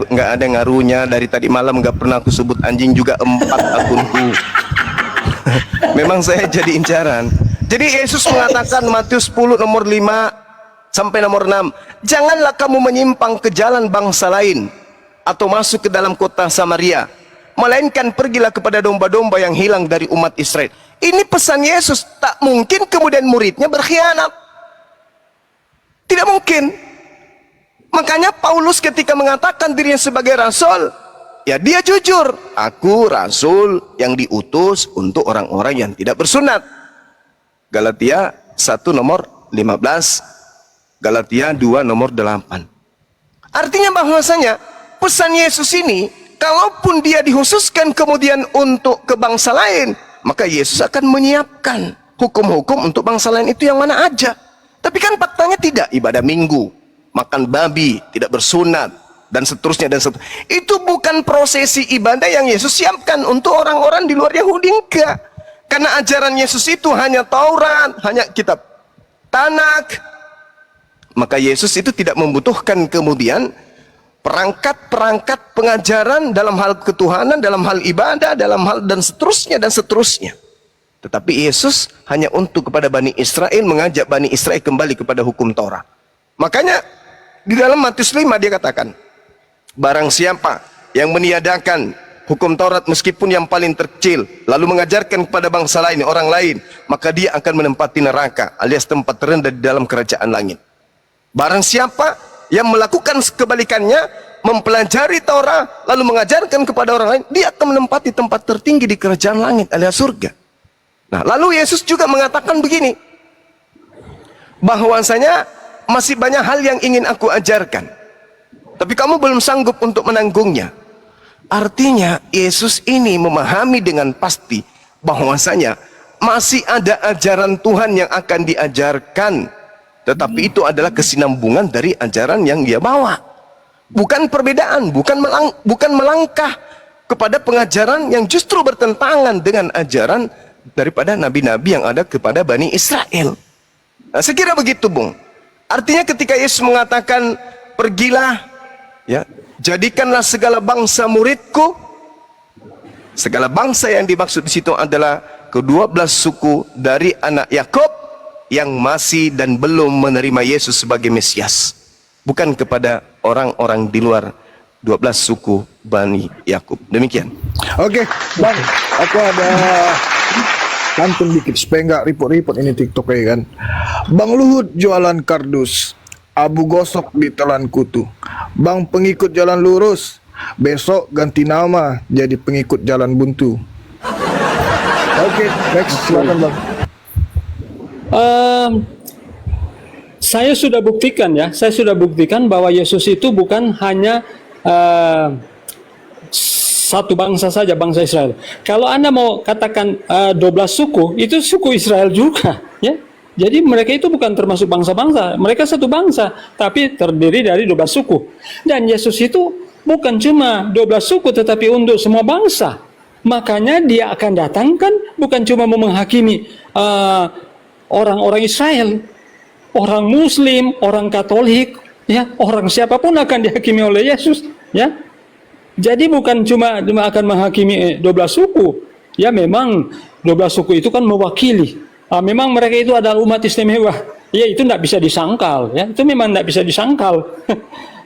Speaker 3: Nggak ada ngaruhnya. Dari tadi malam nggak pernah aku sebut anjing juga 4 akunku. Memang saya jadi incaran. Jadi Yesus mengatakan Matius 10 nomor 5 sampai nomor 6, janganlah kamu menyimpang ke jalan bangsa lain atau masuk ke dalam kota Samaria, melainkan pergilah kepada domba-domba yang hilang dari umat Israel. Ini pesan Yesus. Tak mungkin kemudian muridnya berkhianat. Tidak mungkin. Makanya Paulus ketika mengatakan dirinya sebagai rasul, ya dia jujur, aku rasul yang diutus untuk orang-orang yang tidak bersunat. Galatia 1 nomor 15, Galatia 2 nomor 8. Artinya bahwasanya pesan Yesus ini, kalaupun dia dikhususkan kemudian untuk ke bangsa lain, maka Yesus akan menyiapkan hukum-hukum untuk bangsa lain itu yang mana aja. Tapi kan faktanya tidak, ibadah minggu, makan babi, tidak bersunat, dan seterusnya dan seterusnya. Itu bukan prosesi ibadah yang Yesus siapkan untuk orang-orang di luar Yahudi, enggak. Karena ajaran Yesus itu hanya Taurat, hanya kitab Tanak. Maka Yesus itu tidak membutuhkan kemudian perangkat-perangkat pengajaran dalam hal ketuhanan, dalam hal ibadah, dalam hal dan seterusnya dan seterusnya. Tetapi Yesus hanya untuk kepada Bani Israel, mengajak Bani Israel kembali kepada hukum Taurat. Makanya di dalam Matius 5 dia katakan, barang siapa yang meniadakan hukum Taurat meskipun yang paling terkecil, lalu mengajarkan kepada bangsa lain, orang lain, maka dia akan menempati neraka alias tempat terendah di dalam kerajaan langit. Barang siapa yang melakukan kebalikannya, mempelajari Taurat lalu mengajarkan kepada orang lain, dia akan menempati tempat tertinggi di kerajaan langit alias surga. Nah, lalu Yesus juga mengatakan begini, bahwasanya masih banyak hal yang ingin aku ajarkan, tapi kamu belum sanggup untuk menanggungnya. Artinya Yesus ini memahami dengan pasti bahwasanya masih ada ajaran Tuhan yang akan diajarkan, tetapi itu adalah kesinambungan dari ajaran yang dia bawa, bukan perbedaan, bukan melangkah kepada pengajaran yang justru bertentangan dengan ajaran daripada nabi-nabi yang ada kepada Bani Israel. Nah, saya kira begitu, Bung. Artinya ketika Yesus mengatakan pergilah, ya, jadikanlah segala bangsa muridku. Segala bangsa yang dimaksud di situ adalah ke-12 suku dari anak Yakub yang masih dan belum menerima Yesus sebagai Mesias, bukan kepada orang-orang di luar 12 suku Bani Yakub. Demikian.
Speaker 2: Oke, Bang, aku ada pantun dikit supaya nggak repot-repot ini TikTok ya kan. Bang Luhut jualan kardus, abu gosok ditelan kutu. Bang pengikut jalan lurus, besok ganti nama jadi pengikut jalan buntu. Oke, next silakan Bang.
Speaker 1: Saya sudah buktikan bahwa Yesus itu bukan hanya satu bangsa saja, bangsa Israel. Kalau Anda mau katakan 12 suku, itu suku Israel juga, ya. Jadi mereka itu bukan termasuk bangsa-bangsa, mereka satu bangsa, tapi terdiri dari 12 suku. Dan Yesus itu bukan cuma 12 suku, tetapi untuk semua bangsa. Makanya dia akan datangkan bukan cuma menghakimi orang-orang Israel, orang Muslim, orang Katolik, ya, orang siapapun akan dihakimi oleh Yesus, ya. Jadi bukan cuma akan menghakimi 12 suku. Ya memang 12 suku itu kan mewakili. Memang mereka itu adalah umat istimewa. Ya itu tidak bisa disangkal. Ya itu memang tidak bisa disangkal.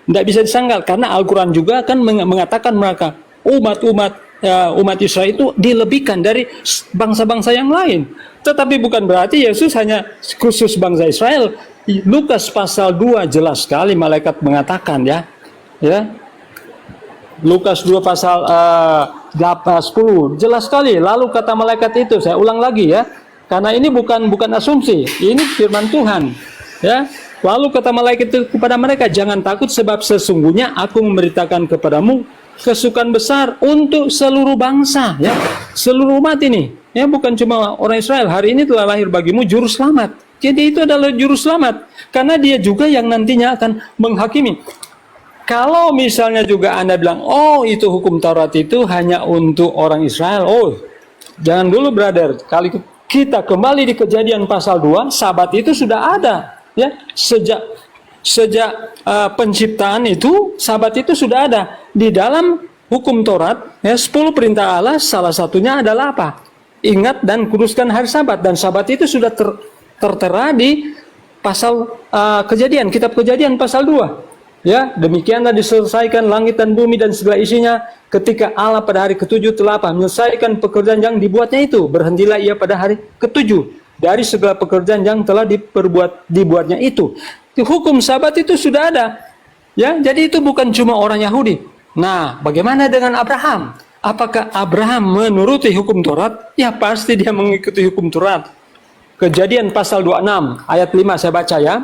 Speaker 1: Tidak bisa disangkal karena Al-Quran juga kan mengatakan mereka umat Israel itu dilebihkan dari bangsa-bangsa yang lain. Tetapi bukan berarti Yesus hanya khusus bangsa Israel. Lukas pasal 2 jelas sekali malaikat mengatakan ya. Lukas 2 pasal 10 jelas sekali. Lalu kata malaikat itu, saya ulang lagi ya. Karena ini bukan asumsi, ini firman Tuhan. Ya. Lalu kata malaikat itu kepada mereka, jangan takut sebab sesungguhnya aku memberitakan kepadamu kesukaan besar untuk seluruh bangsa, ya, seluruh umat ini. Ya, bukan cuma orang Israel. Hari ini telah lahir bagimu juru selamat. Jadi itu adalah juru selamat, karena dia juga yang nantinya akan menghakimi. Kalau misalnya juga Anda bilang, oh itu hukum Taurat itu hanya untuk orang Israel. Oh, jangan dulu brother. Kali kita kembali di Kejadian pasal 2, Sabat itu sudah ada. Ya, sejak penciptaan itu, Sabat itu sudah ada. Di dalam hukum Taurat, ya, 10 perintah Allah, salah satunya adalah apa? Ingat dan kuduskan hari Sabat. Dan Sabat itu sudah tertera di pasal Kejadian, kitab Kejadian pasal 2. Ya, demikianlah diselesaikan langit dan bumi dan segala isinya ketika Allah pada hari ke-7 telah menyelesaikan pekerjaan yang dibuatnya itu. Berhentilah ia pada hari ke-7 dari segala pekerjaan yang telah dibuatnya itu. Hukum Sabat itu sudah ada. Ya, jadi itu bukan cuma orang Yahudi. Nah, bagaimana dengan Abraham? Apakah Abraham menuruti hukum Taurat? Ya, pasti dia mengikuti hukum Taurat. Kejadian pasal 26 ayat 5 saya baca ya.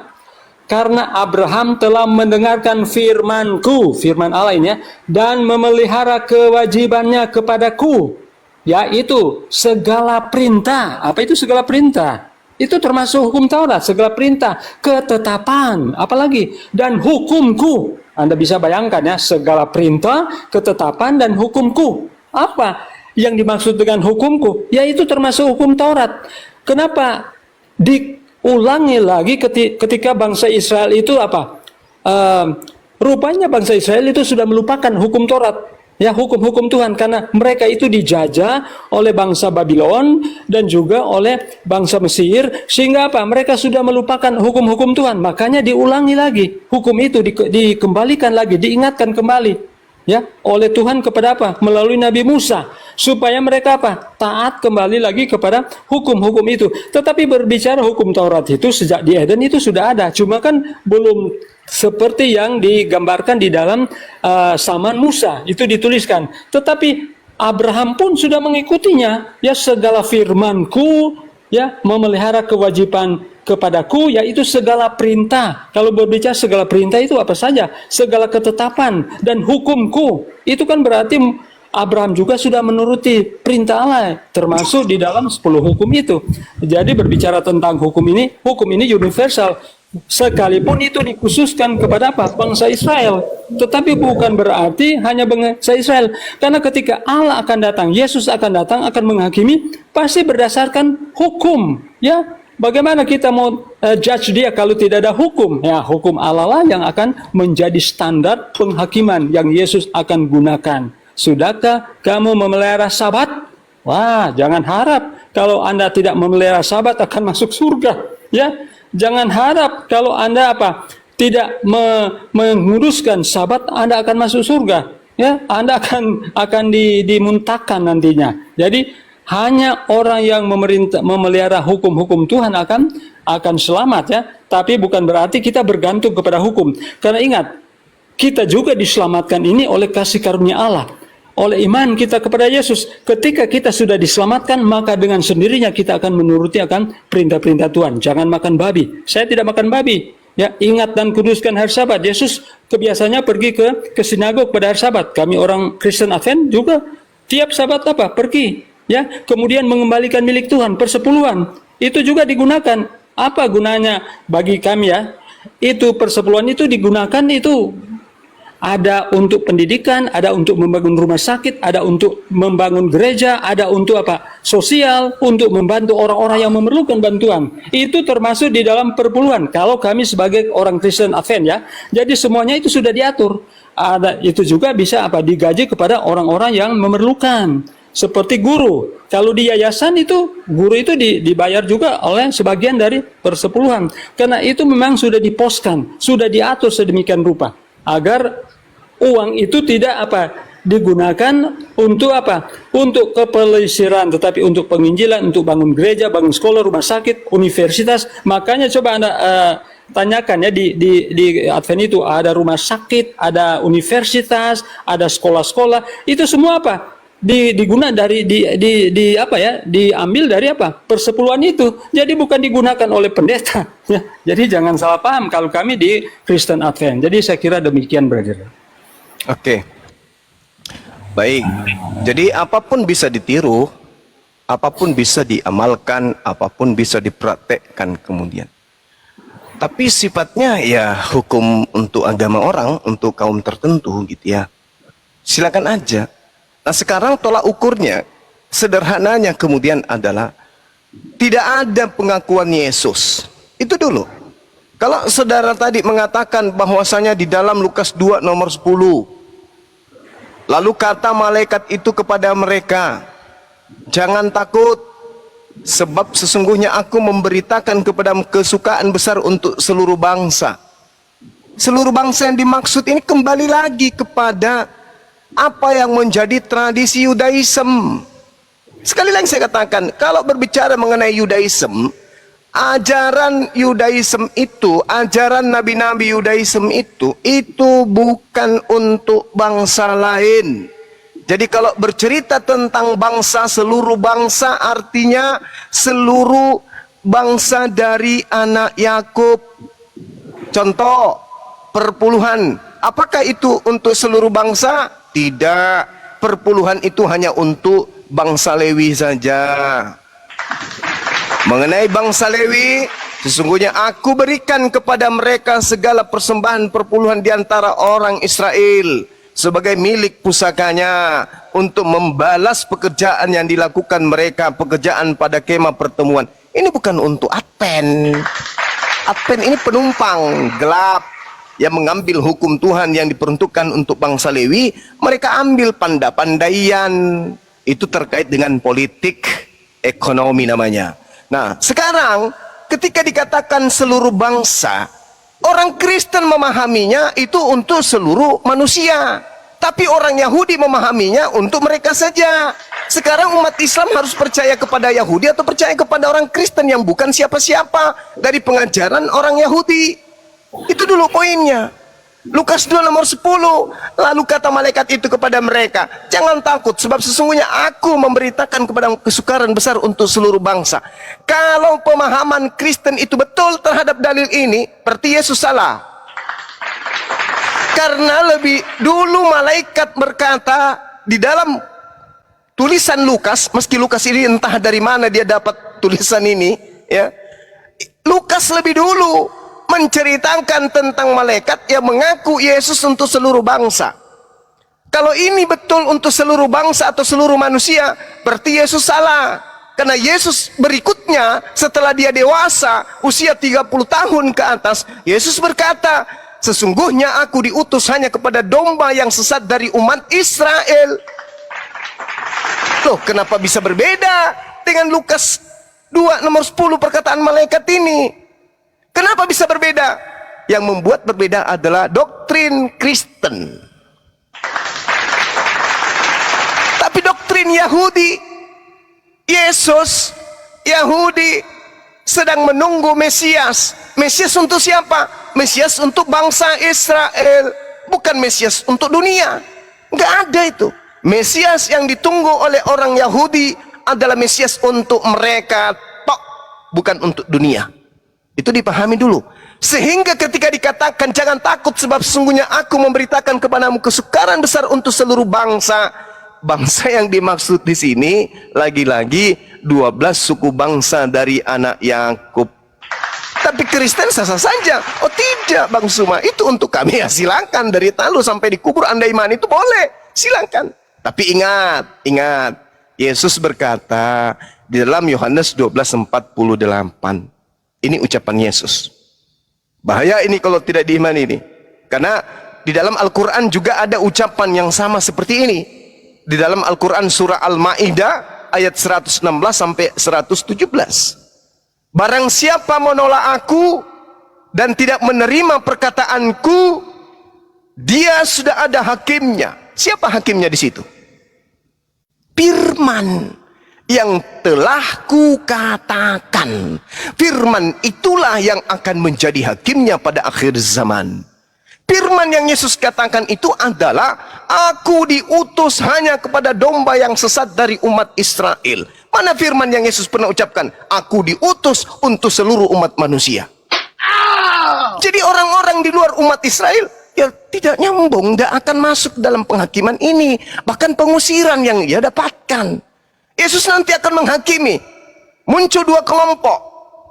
Speaker 1: Karena Abraham telah mendengarkan firman-Ku, firman Allah ini ya, dan memelihara kewajibannya kepadaku, yaitu segala perintah. Apa itu segala perintah? Itu termasuk hukum Taurat, segala perintah, ketetapan, apalagi, dan hukumku. Anda bisa bayangkan ya, segala perintah, ketetapan, dan hukumku. Apa yang dimaksud dengan hukumku? Yaitu termasuk hukum Taurat. Kenapa diulangi lagi ketika bangsa Israel itu apa? Rupanya bangsa Israel itu sudah melupakan hukum Taurat, ya, hukum-hukum Tuhan, karena mereka itu dijajah oleh bangsa Babylon dan juga oleh bangsa Mesir, sehingga apa? Mereka sudah melupakan hukum-hukum Tuhan. Makanya diulangi lagi hukum itu, dikembalikan lagi, diingatkan kembali. Ya, oleh Tuhan kepada apa? Melalui Nabi Musa, supaya mereka apa? Taat kembali lagi kepada hukum-hukum itu. Tetapi berbicara hukum Taurat itu sejak di Eden itu sudah ada, cuma kan belum seperti yang digambarkan di dalam Zaman Musa itu dituliskan. Tetapi Abraham pun sudah mengikutinya. Ya, segala firman-Ku, ya, memelihara kewajiban kepadaku, yaitu segala perintah. Kalau berbicara segala perintah itu apa saja? Segala ketetapan dan hukumku. Itu kan berarti Abraham juga sudah menuruti perintah Allah, termasuk di dalam 10 hukum itu. Jadi berbicara tentang hukum ini universal. Sekalipun itu dikhususkan kepada apa? Bangsa Israel. Tetapi bukan berarti hanya bangsa Israel. Karena ketika Allah akan datang, Yesus akan datang, akan menghakimi, pasti berdasarkan hukum. Ya, bagaimana kita mau judge dia kalau tidak ada hukum? Ya, hukum Allah lah yang akan menjadi standar penghakiman yang Yesus akan gunakan. Sudahkah kamu memelihara Sabat? Wah, jangan harap kalau Anda tidak memelihara Sabat akan masuk surga. Ya, jangan harap kalau Anda apa? Tidak menguruskan Sabat Anda akan masuk surga. Ya, Anda akan dimuntahkan nantinya. Jadi hanya orang yang memelihara hukum-hukum Tuhan akan selamat ya. Tapi bukan berarti kita bergantung kepada hukum. Karena ingat, kita juga diselamatkan ini oleh kasih karunia Allah, oleh iman kita kepada Yesus. Ketika kita sudah diselamatkan, maka dengan sendirinya kita akan menuruti akan perintah-perintah Tuhan. Jangan makan babi. Saya tidak makan babi. Ya, ingat dan kuduskan hari Sabat. Yesus kebiasaannya pergi ke sinagog pada hari Sabat. Kami orang Kristen Advent juga tiap Sabat apa? Pergi. Ya, kemudian mengembalikan milik Tuhan, persepuluhan. Itu juga digunakan. Apa gunanya bagi kami ya? Itu persepuluhan itu digunakan itu Ada untuk pendidikan, ada untuk membangun rumah sakit, ada untuk membangun gereja, ada untuk apa? Sosial, untuk membantu orang-orang yang memerlukan bantuan. Itu termasuk di dalam perpuluhan. Kalau kami sebagai orang Kristen Advent ya, jadi semuanya itu sudah diatur. Ada itu juga bisa apa? Digaji kepada orang-orang yang memerlukan. Seperti guru. Kalau di yayasan itu guru itu dibayar juga oleh sebagian dari persepuluhan. Karena itu memang sudah diposkan, sudah diatur sedemikian rupa agar uang itu tidak apa digunakan untuk apa? Untuk kepelesiran, tetapi untuk penginjilan, untuk bangun gereja, bangun sekolah, rumah sakit, universitas. Makanya coba Anda tanyakan ya di Advent itu ada rumah sakit, ada universitas, ada sekolah-sekolah. Itu semua apa? Diguna dari apa ya? Diambil dari apa? Persepuluhan itu. Jadi bukan digunakan oleh pendeta. Ya. Jadi jangan salah paham kalau kami di Kristen Advent. Jadi saya kira demikian, brother.
Speaker 3: Oke. Baik. Jadi apapun bisa ditiru, apapun bisa diamalkan, apapun bisa dipraktekkan kemudian. Tapi sifatnya ya hukum untuk agama orang, untuk kaum tertentu gitu ya. Silakan aja. Nah sekarang tolak ukurnya, sederhananya kemudian adalah tidak ada pengakuan Yesus. Itu dulu. Kalau saudara tadi mengatakan bahwasanya di dalam Lukas 2 nomor 10, lalu kata malaikat itu kepada mereka, jangan takut, sebab sesungguhnya aku memberitakan kepadamu kesukaan besar untuk seluruh bangsa. Seluruh bangsa yang dimaksud ini kembali lagi kepada apa yang menjadi tradisi Yudaism. Sekali lagi saya katakan, kalau berbicara mengenai Yudaism, ajaran Yudaism itu, ajaran nabi-nabi Yudaism itu bukan untuk bangsa lain. Jadi kalau bercerita tentang bangsa, seluruh bangsa artinya seluruh bangsa dari anak Yakub. Contoh, perpuluhan. Apakah itu untuk seluruh bangsa? Tidak. Perpuluhan itu hanya untuk bangsa Lewi saja. Mengenai bangsa Lewi, sesungguhnya aku berikan kepada mereka segala persembahan perpuluhan di antara orang Israel sebagai milik pusakanya untuk membalas pekerjaan yang dilakukan mereka, pekerjaan pada kemah pertemuan. Ini bukan untuk Advent. Advent ini penumpang gelap yang mengambil hukum Tuhan yang diperuntukkan untuk bangsa Lewi. Mereka ambil pandai-pandaian. Itu terkait dengan politik, ekonomi namanya. Nah, sekarang ketika dikatakan seluruh bangsa, orang Kristen memahaminya itu untuk seluruh manusia. Tapi orang Yahudi memahaminya untuk mereka saja. Sekarang umat Islam harus percaya kepada Yahudi atau percaya kepada orang Kristen yang bukan siapa-siapa dari pengajaran orang Yahudi. Itu dulu poinnya. Lukas 2 nomor 10, lalu kata malaikat itu kepada mereka, jangan takut sebab sesungguhnya aku memberitakan kepada kesukaran besar untuk seluruh bangsa. Kalau pemahaman Kristen itu betul terhadap dalil ini, berarti Yesus salah. Karena lebih dulu malaikat berkata di dalam tulisan Lukas, meski Lukas ini entah dari mana dia dapat tulisan ini, ya. Lukas lebih dulu menceritakan tentang malaikat yang mengaku Yesus untuk seluruh bangsa. Kalau ini betul untuk seluruh bangsa atau seluruh manusia, berarti Yesus salah. Karena Yesus berikutnya setelah dia dewasa, usia 30 tahun ke atas, Yesus berkata, sesungguhnya aku diutus hanya kepada domba yang sesat dari umat Israel. Loh, kenapa bisa berbeda dengan Lukas 2 nomor 10 perkataan malaikat ini? Kenapa bisa berbeda? Yang membuat berbeda adalah doktrin Kristen. Tapi doktrin Yahudi, Yesus, Yahudi sedang menunggu Mesias. Mesias untuk siapa? Mesias untuk bangsa Israel, bukan Mesias untuk dunia. Enggak ada itu. Mesias yang ditunggu oleh orang Yahudi adalah Mesias untuk mereka tok, bukan untuk dunia. Itu dipahami dulu. Sehingga ketika dikatakan jangan takut sebab sesungguhnya aku memberitakan kepadamu kesukaran besar untuk seluruh bangsa. Bangsa yang dimaksud di sini lagi-lagi 12 suku bangsa dari anak Yakub. Tapi Kristen sah-sah saja. Oh tidak Bang Suma, itu untuk kami ya silakan. Dari talu sampai dikubur Anda iman itu boleh, silakan. Tapi ingat, Yesus berkata di dalam Yohanes 12:48. Ini ucapan Yesus. Bahaya ini kalau tidak diimani ini. Karena di dalam Al-Quran juga ada ucapan yang sama seperti ini. Di dalam Al-Quran surah Al-Ma'idah ayat 116 sampai 117. Barang siapa menolak aku dan tidak menerima perkataanku, dia sudah ada hakimnya. Siapa hakimnya di situ? Firman yang telah kukatakan. Firman itulah yang akan menjadi hakimnya pada akhir zaman. Firman yang Yesus katakan itu adalah, aku diutus hanya kepada domba yang sesat dari umat Israel. Mana firman yang Yesus pernah ucapkan? Aku diutus untuk seluruh umat manusia. Jadi orang-orang di luar umat Israel ya tidak nyambung, tidak akan masuk dalam penghakiman ini. Bahkan pengusiran yang ia dapatkan. Yesus nanti akan menghakimi. Muncul dua kelompok.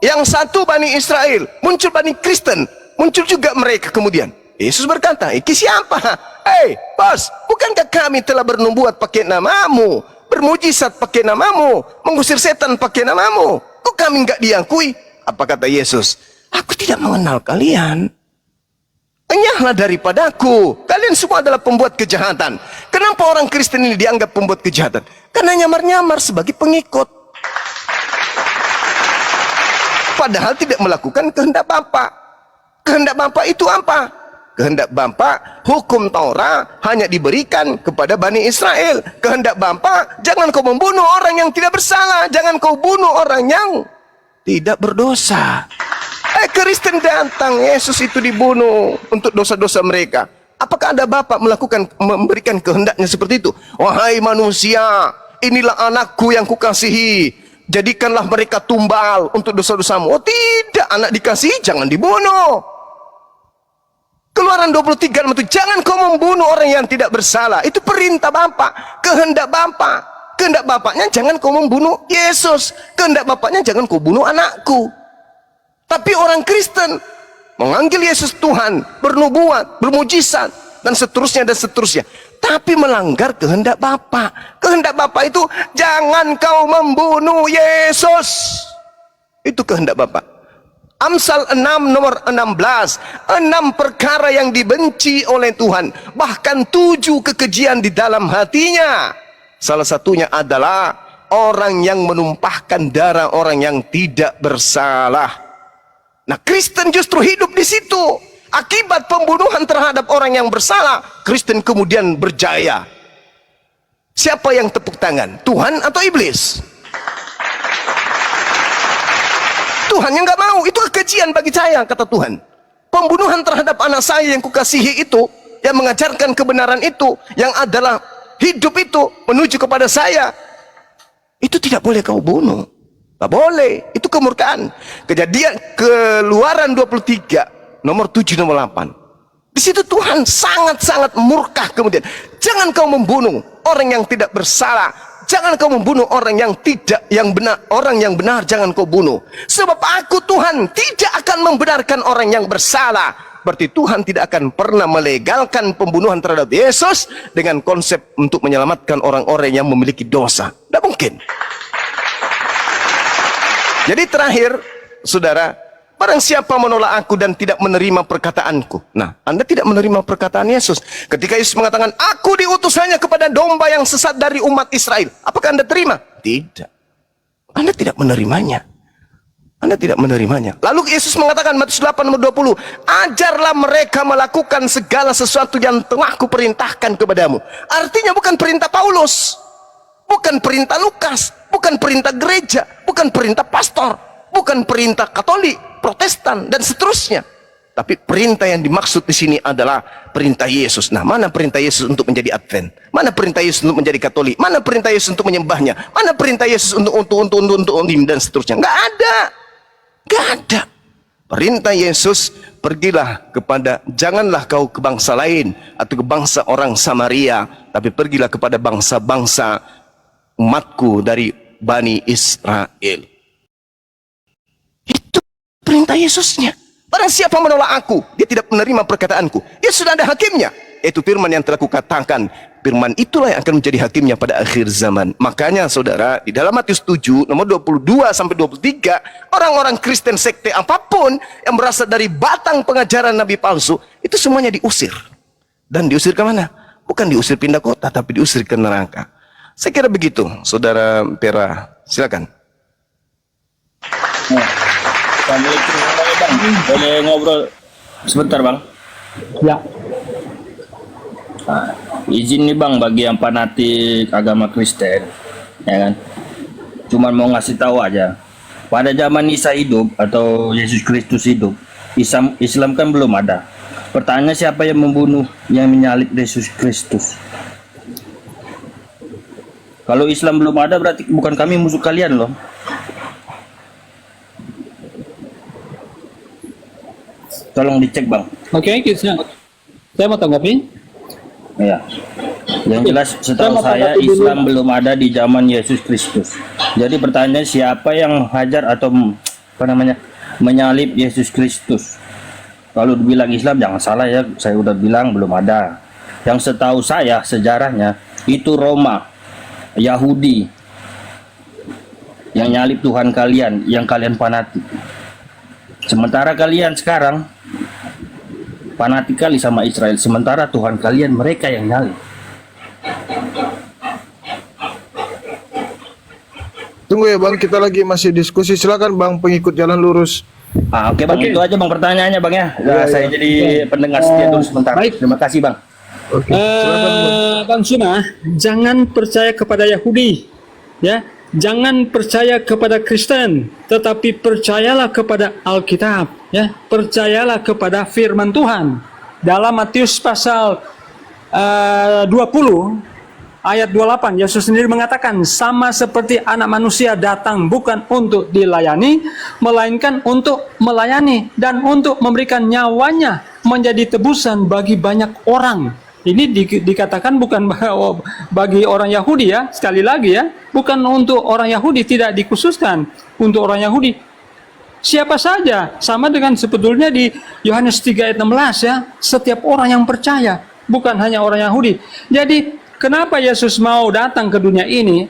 Speaker 3: Yang satu Bani Israel, muncul Bani Kristen, muncul juga mereka kemudian. Yesus berkata, iki siapa? Hei bos, bukankah kami telah bernubuat pakai namamu, bermujizat pakai namamu, mengusir setan pakai namamu? Kok kami enggak diakui? Apa kata Yesus? Aku tidak mengenal kalian. Enyahlah daripadaku. Kalian semua adalah pembuat kejahatan. Kenapa orang Kristen ini dianggap pembuat kejahatan? Karena nyamar-nyamar sebagai pengikut. Padahal tidak melakukan kehendak Bapa. Kehendak Bapa itu apa? Kehendak Bapa, hukum Taurat hanya diberikan kepada Bani Israel. Kehendak Bapa, jangan kau membunuh orang yang tidak bersalah. Jangan kau bunuh orang yang tidak berdosa. Kristen datang, Yesus itu dibunuh untuk dosa-dosa mereka. Apakah ada Bapa memberikan kehendaknya seperti itu? Wahai manusia, inilah anakku yang kukasihi, jadikanlah mereka tumbal untuk dosa-dosamu. Oh tidak, anak dikasihi jangan dibunuh. Keluaran 23 itu, jangan kau membunuh orang yang tidak bersalah. Itu perintah Bapa, kehendak Bapa. Kehendak Bapaknya jangan kau membunuh Yesus. Kehendak Bapaknya jangan kau bunuh anakku. Tapi orang Kristen menganggil Yesus Tuhan, bernubuat, bermujizat, dan seterusnya dan seterusnya. Tapi melanggar kehendak Bapa. Kehendak Bapa itu jangan kau membunuh Yesus. Itu kehendak Bapa. Amsal 6 nomor 16. 6 perkara yang dibenci oleh Tuhan. Bahkan 7 kekejian di dalam hatinya. Salah satunya adalah orang yang menumpahkan darah orang yang tidak bersalah. Nah, Kristen justru hidup di situ. Akibat pembunuhan terhadap orang yang bersalah, Kristen kemudian berjaya. Siapa yang tepuk tangan? Tuhan atau iblis? Tuhan yang nggak mau. Itu kekejian bagi saya, kata Tuhan. Pembunuhan terhadap anak saya yang kukasihi itu, yang mengajarkan kebenaran itu, yang adalah hidup itu menuju kepada saya, itu tidak boleh kau bunuh. Gak boleh, itu kemurkaan. Kejadian Keluaran 23 nomor 7 nomor 8. Di situ Tuhan sangat-sangat murka kemudian. Jangan kau membunuh orang yang tidak bersalah. Jangan kau membunuh orang yang benar. Orang yang benar jangan kau bunuh. Sebab aku Tuhan tidak akan membenarkan orang yang bersalah. Berarti Tuhan tidak akan pernah melegalkan pembunuhan terhadap Yesus dengan konsep untuk menyelamatkan orang-orang yang memiliki dosa. Tidak mungkin. Jadi terakhir, saudara, barang siapa menolak aku dan tidak menerima perkataanku. Nah, Anda tidak menerima perkataan Yesus. Ketika Yesus mengatakan, aku diutus hanya kepada domba yang sesat dari umat Israel. Apakah Anda terima? Tidak. Anda tidak menerimanya. Anda tidak menerimanya. Lalu Yesus mengatakan, Matius 8 nomor 20, ajarlah mereka melakukan segala sesuatu yang telah kuperintahkan kepadamu. Artinya bukan perintah Paulus, bukan perintah Lukas, bukan perintah gereja, bukan perintah pastor, bukan perintah Katolik, Protestan, dan seterusnya. Tapi perintah yang dimaksud di sini adalah perintah Yesus. Nah, mana perintah Yesus untuk menjadi Advent? Mana perintah Yesus untuk menjadi Katolik? Mana perintah Yesus untuk menyembahnya? Mana perintah Yesus untuk dan seterusnya? Nggak ada. Nggak ada. Perintah Yesus, pergilah janganlah kau ke bangsa lain atau ke bangsa orang Samaria, tapi pergilah kepada bangsa-bangsa umatku dari Bani Israel. Itu perintah Yesusnya. Barang siapa menolak aku, dia tidak menerima perkataanku. Dia sudah ada hakimnya. Itu firman yang telah kukatakan. Firman itulah yang akan menjadi hakimnya pada akhir zaman. Makanya saudara, di dalam Matius 7, nomor 22 sampai 23, orang-orang Kristen sekte apapun yang berasal dari batang pengajaran nabi palsu, itu semuanya diusir. Dan diusir ke mana? Bukan diusir pindah kota, tapi diusir ke neraka. Saya kira begitu, saudara Pera. Silakan.
Speaker 6: Assalamualaikum Bang. Boleh ngobrol sebentar Bang?
Speaker 1: Ya.
Speaker 6: Nah, izin nih Bang bagi yang fanatik agama Kristen, ya kan? Cuman mau ngasih tahu aja. Pada zaman Isa hidup atau Yesus Kristus hidup, Islam kan belum ada. Pertanyaannya siapa yang membunuh, yang menyalib Yesus Kristus? Kalau Islam belum ada berarti bukan kami musuh kalian loh. Tolong dicek Bang.
Speaker 1: Oke, saya mau tanggapi.
Speaker 6: Ya. Yang jelas setahu saya Islam belum ada di zaman Yesus Kristus. Jadi pertanyaan siapa yang hajar atau menyalib Yesus Kristus? Kalau dibilang Islam jangan salah ya, saya udah bilang belum ada. Yang setahu saya sejarahnya itu Roma, Yahudi yang nyalib Tuhan kalian, yang kalian fanatik. Sementara kalian sekarang fanatik kali sama Israel, sementara Tuhan kalian mereka yang nyalip.
Speaker 2: Tunggu ya Bang, kita lagi masih diskusi. Silakan Bang, pengikut jalan lurus.
Speaker 6: Oke Bang, itu aja Bang pertanyaannya Bang ya. Saya jadi pendengar setia dulu sebentar.
Speaker 1: Baik.
Speaker 6: Terima kasih Bang.
Speaker 2: Oke. Silakan Bang.
Speaker 1: Bang Suna, jangan percaya kepada Yahudi, ya. Jangan percaya kepada Kristen, tetapi percayalah kepada Alkitab, ya. Percayalah kepada firman Tuhan. Dalam Matius pasal 20 ayat 28, Yesus sendiri mengatakan, sama seperti anak manusia datang bukan untuk dilayani, melainkan untuk melayani dan untuk memberikan nyawanya menjadi tebusan bagi banyak orang. Ini dikatakan bukan bagi orang Yahudi ya, sekali lagi ya, bukan untuk orang Yahudi, tidak dikhususkan untuk orang Yahudi. Siapa saja, sama dengan sebetulnya di Yohanes 3 ayat 16 ya, setiap orang yang percaya, bukan hanya orang Yahudi. Jadi kenapa Yesus mau datang ke dunia ini?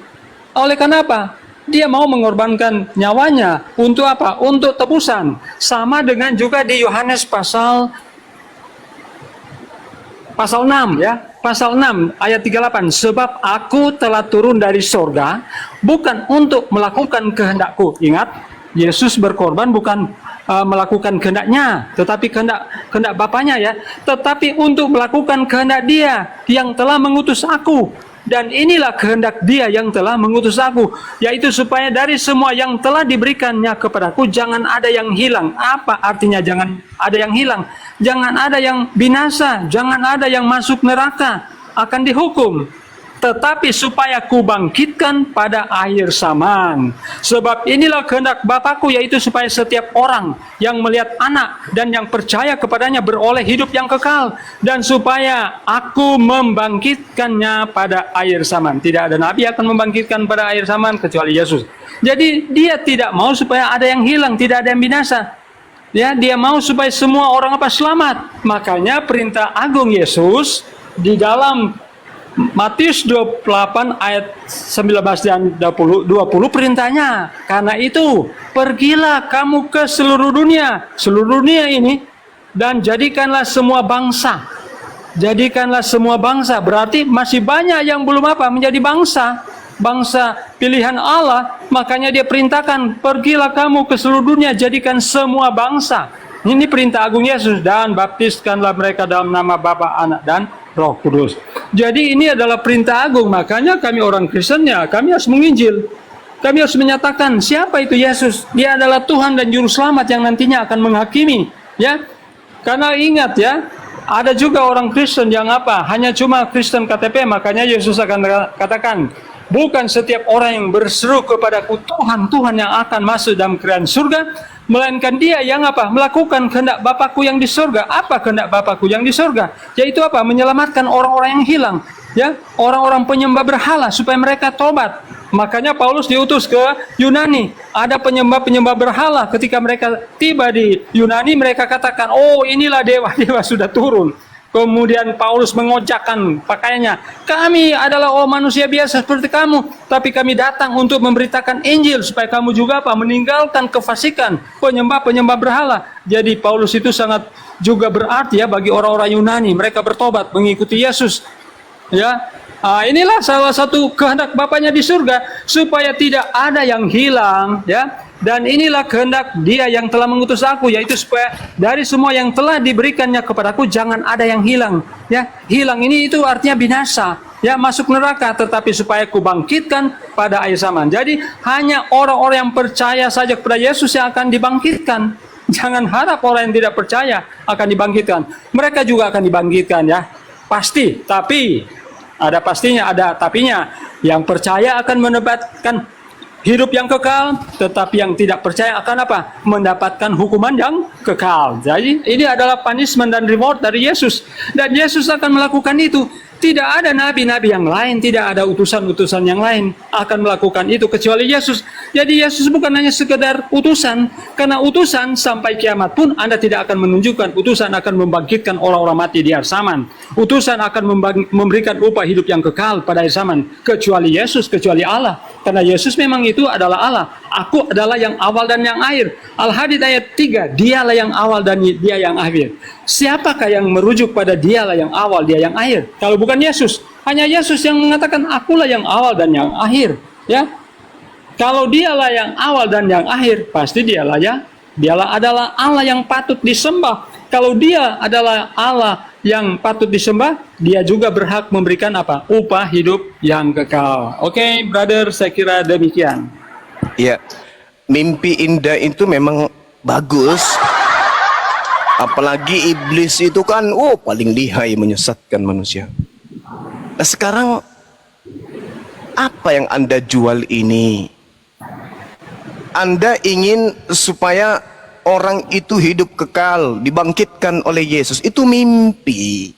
Speaker 1: Oleh kenapa? Dia mau mengorbankan nyawanya untuk apa? Untuk tebusan. Sama dengan juga di Yohanes pasal 6 ya, pasal 6 ayat 38, sebab aku telah turun dari sorga bukan untuk melakukan kehendakku. Ingat, Yesus berkorban bukan melakukan kehendaknya, tetapi kehendak Bapaknya ya, tetapi untuk melakukan kehendak Dia yang telah mengutus aku. Dan inilah kehendak Dia yang telah mengutus aku, yaitu supaya dari semua yang telah diberikannya kepadaku jangan ada yang hilang. Apa artinya jangan ada yang hilang? Jangan ada yang binasa, jangan ada yang masuk neraka, akan dihukum. Tetapi supaya kubangkitkan pada akhir zaman. Sebab inilah kehendak Bapakku, yaitu supaya setiap orang yang melihat anak dan yang percaya kepadanya beroleh hidup yang kekal. Dan supaya aku membangkitkannya pada akhir zaman. Tidak ada nabi akan membangkitkan pada akhir zaman kecuali Yesus. Jadi dia tidak mau supaya ada yang hilang, tidak ada yang binasa. Ya, dia mau supaya semua orang selamat. Makanya perintah agung Yesus di dalam Matius 28 ayat 19 dan 20 perintahnya. Karena itu, pergilah kamu ke seluruh dunia ini, dan jadikanlah semua bangsa. Jadikanlah semua bangsa, berarti masih banyak yang belum menjadi bangsa pilihan Allah. Makanya dia perintahkan, pergilah kamu ke seluruh dunia, jadikan semua bangsa. Ini perintah agung Yesus, dan baptiskanlah mereka dalam nama Bapa, Anak, dan Roh Kudus. Jadi ini adalah perintah agung. Makanya kami orang Kristennya, kami harus menginjil. Kami harus menyatakan siapa itu Yesus. Dia adalah Tuhan dan Juru Selamat yang nantinya akan menghakimi. Ya, karena ingat ya, ada juga orang Kristen yang hanya cuma Kristen KTP. Makanya Yesus akan katakan, bukan setiap orang yang berseru kepadaku Tuhan, Tuhan yang akan masuk dalam kerajaan surga, melainkan dia yang melakukan kehendak Bapakku yang di surga. Apa kehendak Bapakku yang di surga? Yaitu menyelamatkan orang-orang yang hilang, ya, orang-orang penyembah berhala supaya mereka tobat. Makanya Paulus diutus ke Yunani. Ada penyembah-penyembah berhala. Ketika mereka tiba di Yunani, mereka katakan, oh inilah dewa-dewa sudah turun. Kemudian Paulus mengojakkan pakaiannya. Kami adalah manusia biasa seperti kamu, tapi kami datang untuk memberitakan Injil supaya kamu juga meninggalkan kefasikan penyembah-penyembah berhala. Jadi Paulus itu sangat juga berarti ya bagi orang-orang Yunani. Mereka bertobat mengikuti Yesus. Ya, inilah salah satu kehendak Bapaknya di surga supaya tidak ada yang hilang, ya. Dan inilah kehendak Dia yang telah mengutus aku, yaitu supaya dari semua yang telah diberikannya kepadaku jangan ada yang hilang. Ya, hilang ini itu artinya binasa, ya, masuk neraka, tetapi supaya ku bangkitkan pada akhir zaman. Jadi hanya orang-orang yang percaya saja kepada Yesus yang akan dibangkitkan. Jangan harap orang yang tidak percaya akan dibangkitkan. Mereka juga akan dibangkitkan, ya, pasti. Tapi ada pastinya, ada tapinya. Yang percaya akan mendapatkan hidup yang kekal, tetapi yang tidak percaya akan apa? Mendapatkan hukuman yang kekal. Jadi ini adalah punishment dan reward dari Yesus. Dan Yesus akan melakukan itu. Tidak ada nabi-nabi yang lain, tidak ada utusan-utusan yang lain akan melakukan itu kecuali Yesus. Jadi Yesus bukan hanya sekedar utusan, karena utusan sampai kiamat pun Anda tidak akan menunjukkan utusan akan membangkitkan orang-orang mati di akhir zaman. Utusan akan memberikan upah hidup yang kekal pada akhir zaman, kecuali Yesus, kecuali Allah. Karena Yesus memang itu adalah Allah. Aku adalah yang awal dan yang akhir. Al-Hadid ayat 3, Dialah yang awal dan Dia yang akhir. Siapakah yang merujuk pada Dialah yang awal, Dia yang akhir? Kalau bukan Yesus, hanya Yesus yang mengatakan akulah yang awal dan yang akhir, ya. Kalau Dialah yang awal dan yang akhir, pasti Dialah adalah Allah yang patut disembah. Kalau Dia adalah Allah yang patut disembah, Dia juga berhak memberikan apa? Upah hidup yang kekal. Oke, brother, saya kira demikian.
Speaker 3: Ya, mimpi indah itu memang bagus. Apalagi iblis itu kan, paling lihai menyesatkan manusia. Nah, sekarang apa yang Anda jual ini? Anda ingin supaya orang itu hidup kekal, dibangkitkan oleh Yesus. Itu mimpi.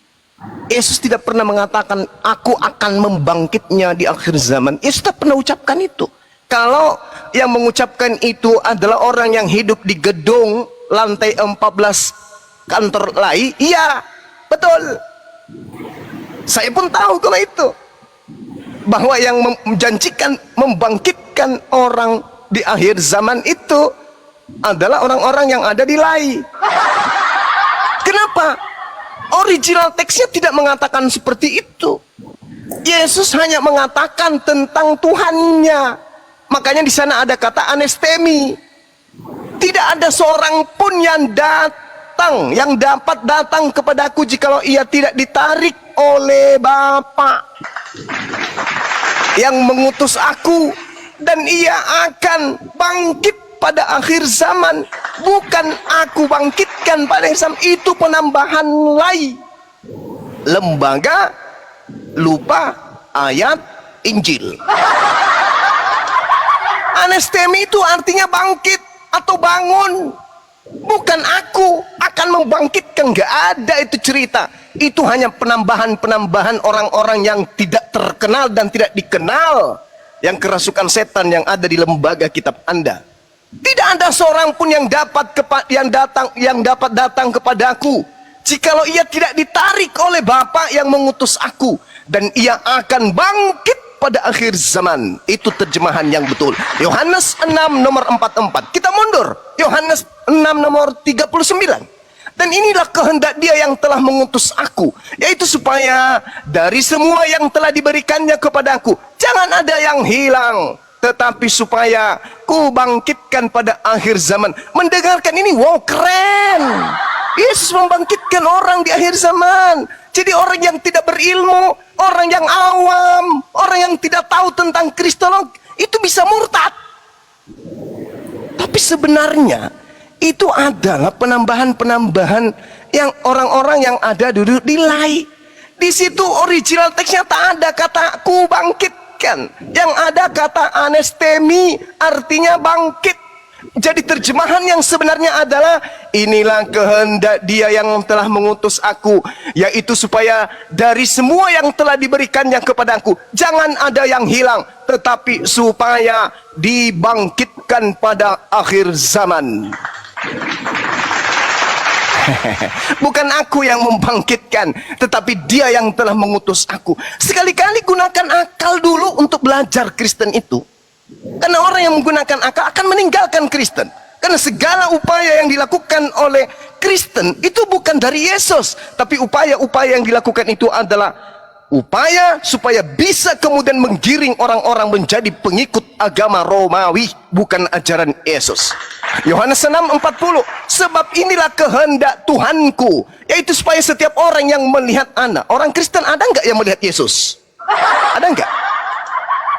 Speaker 3: Yesus tidak pernah mengatakan, aku akan membangkitnya di akhir zaman. Yesus tidak pernah ucapkan itu. Kalau yang mengucapkan itu adalah orang yang hidup di gedung lantai 14 kantor lain, iya, betul. Saya pun tahu kalau itu. Bahwa yang menjanjikan membangkitkan orang di akhir zaman itu adalah orang-orang yang ada di lai. Kenapa? Original teksnya tidak mengatakan seperti itu. Yesus hanya mengatakan tentang Tuhannya. Makanya di sana ada kata anestemi. Tidak ada seorang pun yang datang, yang dapat datang kepadaku jikalau ia tidak ditarik oleh Bapa yang mengutus aku, dan ia akan bangkit pada akhir zaman. Bukan aku bangkitkan pada akhir zaman, itu penambahan lai. Lembaga lupa ayat Injil. Anestemi itu artinya bangkit atau bangun. Bukan aku akan membangkitkan, nggak ada itu cerita. Itu hanya penambahan-penambahan orang-orang yang tidak terkenal dan tidak dikenal, yang kerasukan setan yang ada di lembaga kitab Anda. Tidak ada seorang pun yang dapat datang kepadaku jikalau ia tidak ditarik oleh Bapa yang mengutus aku, dan ia akan bangkit pada akhir zaman. Itu terjemahan yang betul. Yohanes 6 nomor 44. Kita mundur. Yohanes 6 nomor 39. Dan inilah kehendak Dia yang telah mengutus aku, yaitu supaya dari semua yang telah diberikannya kepadaku jangan ada yang hilang, tetapi supaya ku bangkitkan pada akhir zaman. Mendengarkan ini, wow, keren. Yesus membangkitkan orang di akhir zaman. Jadi orang yang tidak berilmu, orang yang awam, orang yang tidak tahu tentang Kristologi, itu bisa murtad. Tapi sebenarnya itu adalah penambahan-penambahan yang orang-orang yang ada duduk di lai. Di situ original teksnya tak ada kata ku bangkitkan. Yang ada kata anestemi, artinya bangkit. Jadi terjemahan yang sebenarnya adalah, inilah kehendak Dia yang telah mengutus aku, yaitu supaya dari semua yang telah diberikannya kepadaku, jangan ada yang hilang, tetapi supaya dibangkitkan pada akhir zaman. Bukan aku yang membangkitkan, tetapi Dia yang telah mengutus aku. Sekali-kali gunakan akal dulu untuk belajar Kristen itu. Karena orang yang menggunakan akal akan meninggalkan Kristen. Karena segala upaya yang dilakukan oleh Kristen itu bukan dari Yesus, tapi upaya-upaya yang dilakukan itu adalah upaya supaya bisa kemudian menggiring orang-orang menjadi pengikut agama Romawi, bukan ajaran Yesus. Yohanes 6:40, sebab inilah kehendak Tuhanku, yaitu supaya setiap orang yang melihat Anak. Orang Kristen ada nggak yang melihat Yesus? Ada nggak?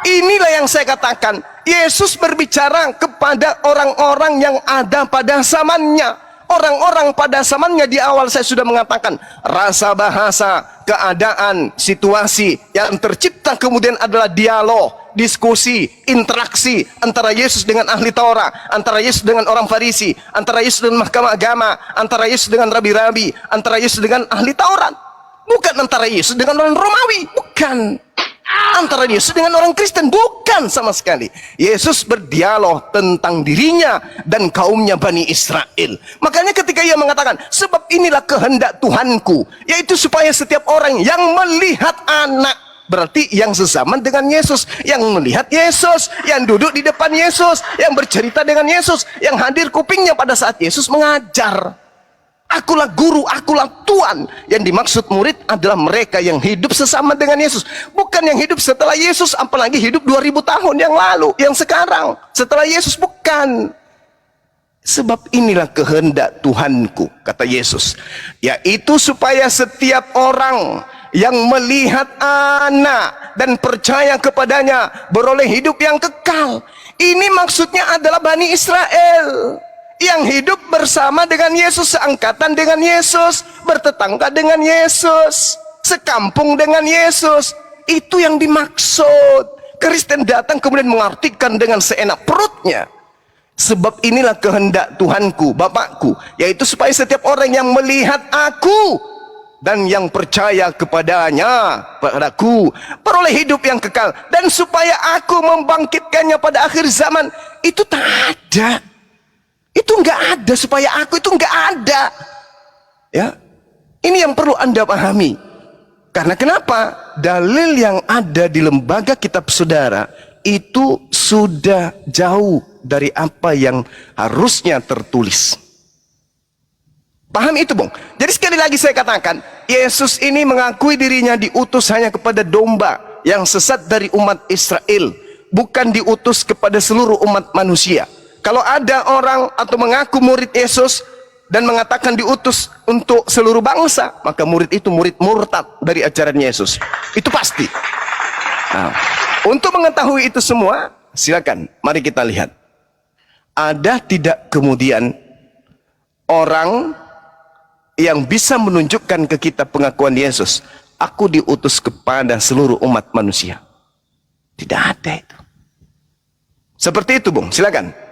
Speaker 3: Inilah yang saya katakan, Yesus berbicara kepada orang-orang yang ada pada zamannya. Orang-orang pada zamannya, di awal saya sudah mengatakan, rasa bahasa, keadaan, situasi yang tercipta kemudian adalah dialog, diskusi, interaksi antara Yesus dengan ahli Taurat, antara Yesus dengan orang Farisi, antara Yesus dengan mahkamah agama, antara Yesus dengan rabi-rabi, antara Yesus dengan ahli Taurat. Bukan antara Yesus dengan orang Romawi, bukan. Antara Yesus dengan orang Kristen, bukan sama sekali. Yesus berdialog tentang dirinya dan kaumnya Bani Israel. Makanya ketika Ia mengatakan, sebab inilah kehendak Tuhanku, yaitu supaya setiap orang yang melihat Anak, berarti yang sezaman dengan Yesus, yang melihat Yesus, yang duduk di depan Yesus, yang bercerita dengan Yesus, yang hadir kupingnya pada saat Yesus mengajar. Akulah guru, akulah Tuhan. Yang dimaksud murid adalah mereka yang hidup sesama dengan Yesus, bukan yang hidup setelah Yesus, apalagi hidup 2000 tahun yang lalu, yang sekarang setelah Yesus, bukan. Sebab inilah kehendak Tuhanku, kata Yesus, yaitu supaya setiap orang yang melihat Anak dan percaya kepadanya beroleh hidup yang kekal. Ini maksudnya adalah Bani Israel yang hidup bersama dengan Yesus, seangkatan dengan Yesus, bertetangga dengan Yesus, sekampung dengan Yesus. Itu yang dimaksud. Kristen datang kemudian mengartikan dengan seenak perutnya. Sebab inilah kehendak Tuhanku, Bapakku, yaitu supaya setiap orang yang melihat Aku dan yang percaya kepadanya, padaku, peroleh hidup yang kekal, dan supaya Aku membangkitkannya pada akhir zaman. Itu tak ada. Itu enggak ada, supaya Aku itu enggak ada. Ya, ini yang perlu Anda pahami. Karena kenapa? Dalil yang ada di lembaga kitab saudara itu sudah jauh dari apa yang harusnya tertulis. Paham itu, Bung? Jadi sekali lagi saya katakan, Yesus ini mengakui dirinya diutus hanya kepada domba yang sesat dari umat Israel, bukan diutus kepada seluruh umat manusia. Kalau ada orang atau mengaku murid Yesus dan mengatakan diutus untuk seluruh bangsa, maka murid itu murid murtad dari ajaran Yesus. Itu pasti. Nah, untuk mengetahui itu semua, silakan mari kita lihat. Ada tidak kemudian orang yang bisa menunjukkan ke kita pengakuan Yesus, Aku diutus kepada seluruh umat manusia? Tidak ada itu. Seperti itu, Bung. Silakan.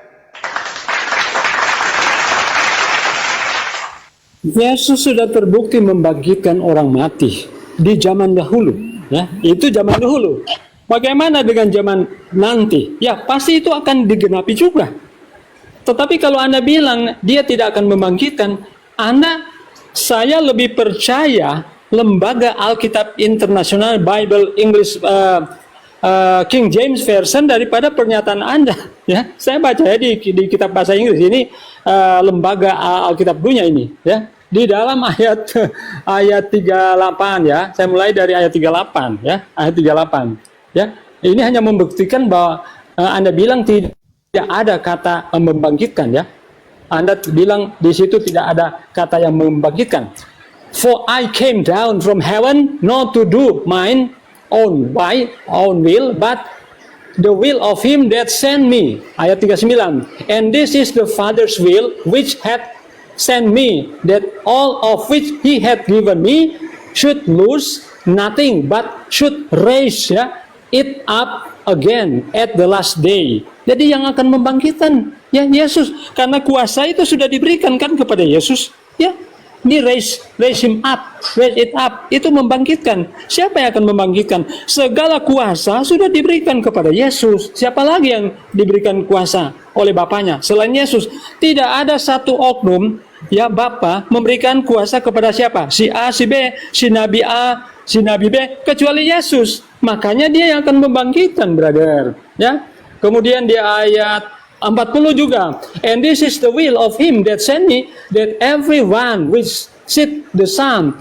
Speaker 1: Yesus sudah terbukti membangkitkan orang mati di zaman dahulu, ya. Itu zaman dahulu. Bagaimana dengan zaman nanti? Ya, pasti itu akan digenapi juga. Tetapi kalau Anda bilang dia tidak akan membangkitkan, saya lebih percaya lembaga Alkitab Internasional Bible English King James Version daripada pernyataan Anda. Ya, saya baca ya di kitab bahasa Inggris ini, lembaga Alkitab dunia ini, ya. Di dalam ayat 38 ya, saya mulai dari ayat 38 ya, ayat 38 ya. Ini hanya membuktikan bahwa Anda bilang tidak ada kata membangkitkan ya. Anda bilang di situ tidak ada kata yang membangkitkan. For I came down from heaven not to do mine own will, but the will of him that sent me. Ayat 39. And this is the Father's will which hath sent me, that all of which he hath given me should lose nothing, but should raise it up again at the last day. Jadi yang akan membangkitkan ya Yesus, karena kuasa itu sudah diberikan kan kepada Yesus, ya. Ini raise him up, raise it up, itu membangkitkan. Siapa yang akan membangkitkan? Segala kuasa sudah diberikan kepada Yesus. Siapa lagi yang diberikan kuasa oleh Bapaknya selain Yesus? Tidak ada satu oknum ya Bapa memberikan kuasa kepada siapa? Si A, si B, si Nabi A, si Nabi B, kecuali Yesus. Makanya dia yang akan membangkitkan, brother. Ya. Kemudian di ayat 40 juga, and this is the will of him that sent me, that everyone which seeth the Son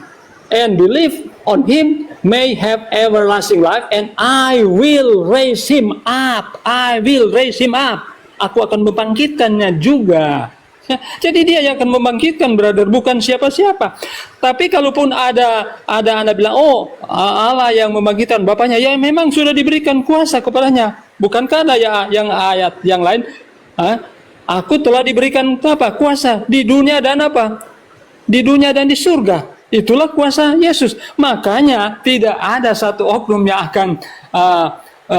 Speaker 1: and believe on him may have everlasting life, and I will raise him up. I will raise him up. Aku akan membangkitkannya juga. Ya, jadi dia yang akan membangkitkan, brother, bukan siapa-siapa. Tapi kalaupun ada Anda bilang, oh Allah yang membangkitkan Bapaknya, ya memang sudah diberikan kuasa kepadanya. Bukankah ada ya yang ayat yang lain? Aku telah diberikan apa? Kuasa di dunia dan apa? Di dunia dan di surga. Itulah kuasa Yesus. Makanya tidak ada satu oknum yang akan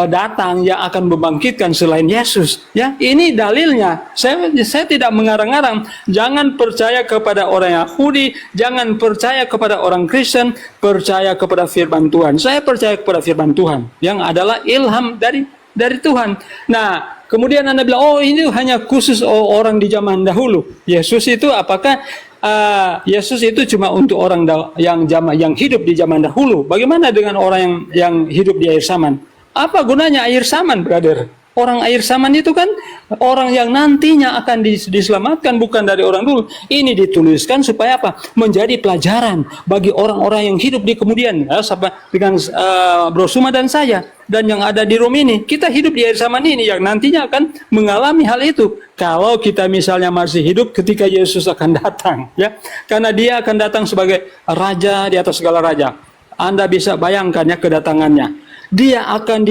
Speaker 1: datang yang akan membangkitkan selain Yesus. Ya, ini dalilnya. Saya tidak mengarang-arang. Jangan percaya kepada orang Yahudi, jangan percaya kepada orang Kristen, percaya kepada firman Tuhan. Saya percaya kepada firman Tuhan yang adalah ilham dari Tuhan. Nah, kemudian Anda bilang, oh ini hanya khusus orang di zaman dahulu. Yesus itu apakah Yesus itu cuma untuk orang yang hidup di zaman dahulu? Bagaimana dengan orang yang hidup di akhir zaman? Apa gunanya akhir zaman, brother? Orang akhir zaman itu kan orang yang nantinya akan diselamatkan, bukan dari orang dulu. Ini dituliskan supaya apa? Menjadi pelajaran bagi orang-orang yang hidup di kemudian. Ya, dengan Bro Suma dan saya dan yang ada di room ini, kita hidup di akhir zaman ini yang nantinya akan mengalami hal itu. Kalau kita misalnya masih hidup ketika Yesus akan datang, ya, karena Dia akan datang sebagai Raja di atas segala raja. Anda bisa bayangkan ya kedatangannya. Dia akan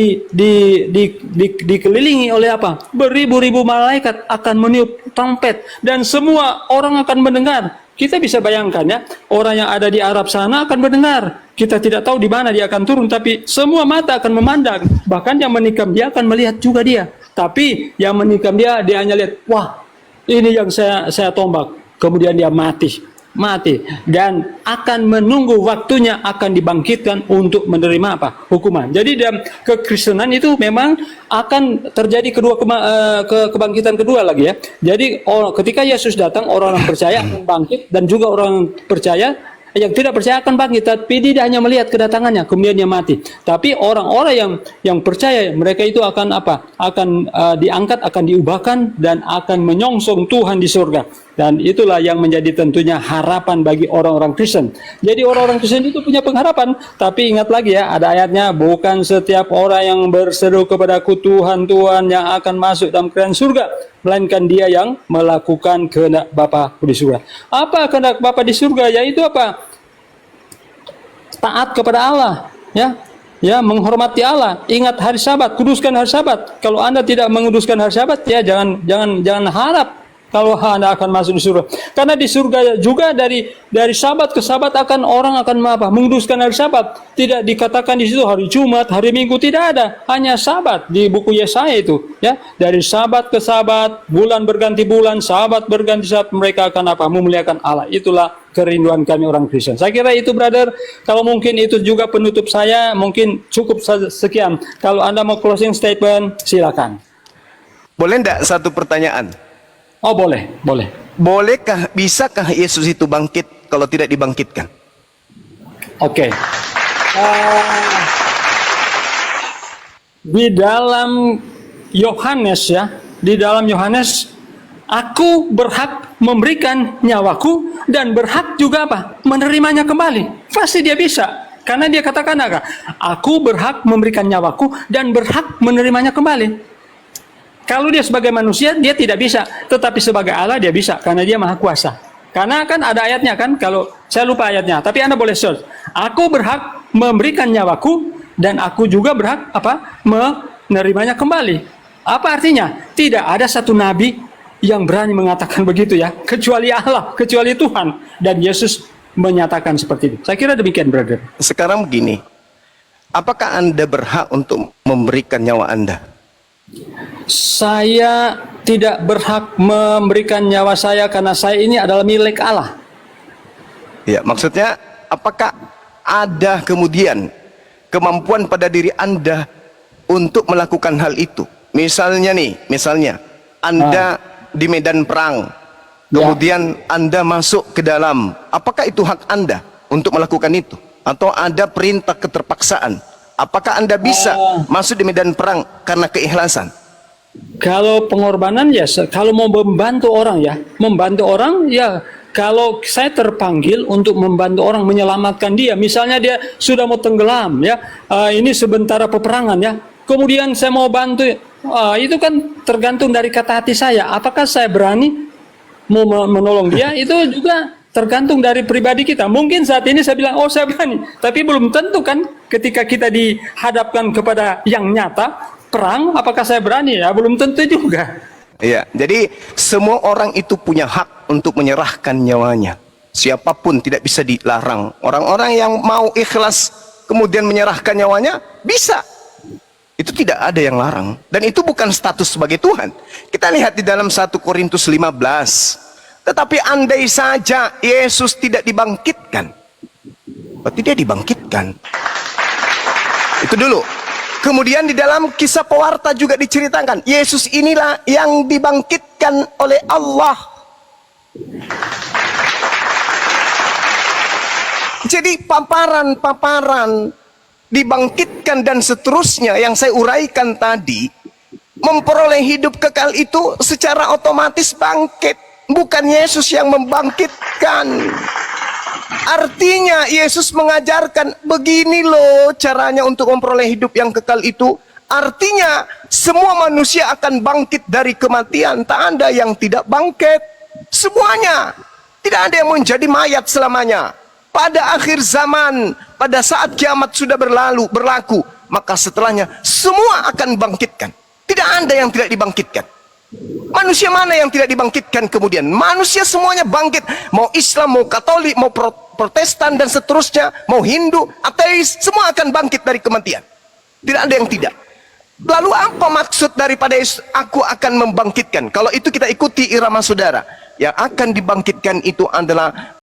Speaker 1: dikelilingi oleh apa? Beribu-ribu malaikat akan meniup trompet dan semua orang akan mendengar. Kita bisa bayangkan ya, orang yang ada di Arab sana akan mendengar. Kita tidak tahu di mana dia akan turun, tapi semua mata akan memandang. Bahkan yang menikam dia akan melihat juga dia. Tapi yang menikam dia hanya lihat, wah, ini yang saya tombak. Kemudian dia mati dan akan menunggu waktunya akan dibangkitkan untuk menerima apa? Hukuman. Jadi dalam kekristenan itu memang akan terjadi kebangkitan kedua lagi ya. Jadi ketika Yesus datang, orang-orang percaya akan bangkit dan juga orang percaya yang tidak percaya akan bangkit, tapi dia hanya melihat kedatangannya, kemudian dia mati. Tapi orang-orang yang percaya, mereka itu akan apa? Akan diangkat, akan diubahkan, dan akan menyongsong Tuhan di surga. Dan itulah yang menjadi tentunya harapan bagi orang-orang Kristen. Jadi orang-orang Kristen itu punya pengharapan. Tapi ingat lagi ya, ada ayatnya, bukan setiap orang yang berseru kepadaku Tuhan, Tuhan yang akan masuk dalam kerajaan surga, melainkan dia yang melakukan kehendak Bapa di surga. Apa kehendak Bapa di surga? Yaitu apa? Taat kepada Allah, ya, menghormati Allah, ingat hari Sabat, kuduskan hari Sabat. Kalau Anda tidak menguduskan hari Sabat, ya jangan harap kalau Anda akan masuk di surga. Karena di surga juga dari Sabat ke Sabat orang akan menguduskan hari Sabat. Tidak dikatakan di situ hari Jumat, hari Minggu, tidak ada. Hanya Sabat di buku Yesaya itu, ya. Dari Sabat ke Sabat, bulan berganti bulan, Sabat berganti Sabat, mereka akan memuliakan Allah. Itulah kerinduan kami orang Kristen. Saya kira itu, brother. Kalau mungkin itu juga penutup saya, mungkin cukup sekian. Kalau Anda mau closing statement, silakan.
Speaker 3: Boleh enggak satu pertanyaan?
Speaker 1: Oh, boleh.
Speaker 3: Bisakah Yesus itu bangkit kalau tidak dibangkitkan?
Speaker 1: Oke. Di dalam Yohanes aku berhak memberikan nyawaku dan berhak juga menerimanya kembali. Pasti dia bisa. Karena dia katakan aku berhak memberikan nyawaku dan berhak menerimanya kembali. Kalau dia sebagai manusia, dia tidak bisa. Tetapi sebagai Allah, dia bisa. Karena dia maha kuasa. Karena kan ada ayatnya kan, kalau saya lupa ayatnya. Tapi Anda boleh search. Aku berhak memberikan nyawaku, dan aku juga berhak menerimanya kembali. Apa artinya? Tidak ada satu nabi yang berani mengatakan begitu ya. Kecuali Allah, kecuali Tuhan. Dan Yesus menyatakan seperti itu. Saya kira demikian, brother.
Speaker 3: Sekarang begini. apakah Anda berhak untuk memberikan nyawa Anda?
Speaker 1: Saya tidak berhak memberikan nyawa saya karena saya ini adalah milik Allah.
Speaker 3: Ya, maksudnya apakah ada kemudian kemampuan pada diri Anda untuk melakukan hal itu? Misalnya Anda di medan perang, kemudian Anda masuk ke dalam, apakah itu hak Anda untuk melakukan itu? Atau ada perintah keterpaksaan? Apakah Anda bisa masuk di medan perang karena keikhlasan?
Speaker 1: Kalau pengorbanan ya, kalau mau membantu orang ya, kalau saya terpanggil untuk membantu orang menyelamatkan dia, misalnya dia sudah mau tenggelam ya, ini sementara peperangan ya, kemudian saya mau bantu, itu kan tergantung dari kata hati saya, apakah saya berani mau menolong dia, itu juga tergantung dari pribadi kita. Mungkin saat ini saya bilang, oh saya berani, tapi belum tentu kan ketika kita dihadapkan kepada yang nyata, perang, apakah saya berani? Ya belum tentu juga.
Speaker 3: Ya, jadi semua orang itu punya hak untuk menyerahkan nyawanya. Siapapun tidak bisa dilarang. Orang-orang yang mau ikhlas kemudian menyerahkan nyawanya, bisa. Itu tidak ada yang larang. Dan itu bukan status sebagai Tuhan. Kita lihat di dalam 1 Korintus 15. Tetapi andai saja Yesus tidak dibangkitkan, berarti dia dibangkitkan. Itu dulu. Kemudian di dalam kisah pewarta juga diceritakan, Yesus inilah yang dibangkitkan oleh Allah. Jadi paparan-paparan dibangkitkan dan seterusnya yang saya uraikan tadi, memperoleh hidup kekal itu secara otomatis bangkit. Bukan Yesus yang membangkitkan. Artinya Yesus mengajarkan begini loh caranya untuk memperoleh hidup yang kekal itu. Artinya semua manusia akan bangkit dari kematian. Tak ada yang tidak bangkit. Semuanya. Tidak ada yang menjadi mayat selamanya. Pada akhir zaman, pada saat kiamat sudah berlaku, maka setelahnya semua akan bangkitkan. Tidak ada yang tidak dibangkitkan. Manusia mana yang tidak dibangkitkan kemudian? Manusia semuanya bangkit. Mau Islam, mau Katolik, mau Protestan dan seterusnya, mau Hindu, ateis, semua akan bangkit dari kematian. Tidak ada yang tidak. Lalu apa maksud daripada aku akan membangkitkan? Kalau itu kita ikuti irama saudara. Yang akan dibangkitkan itu adalah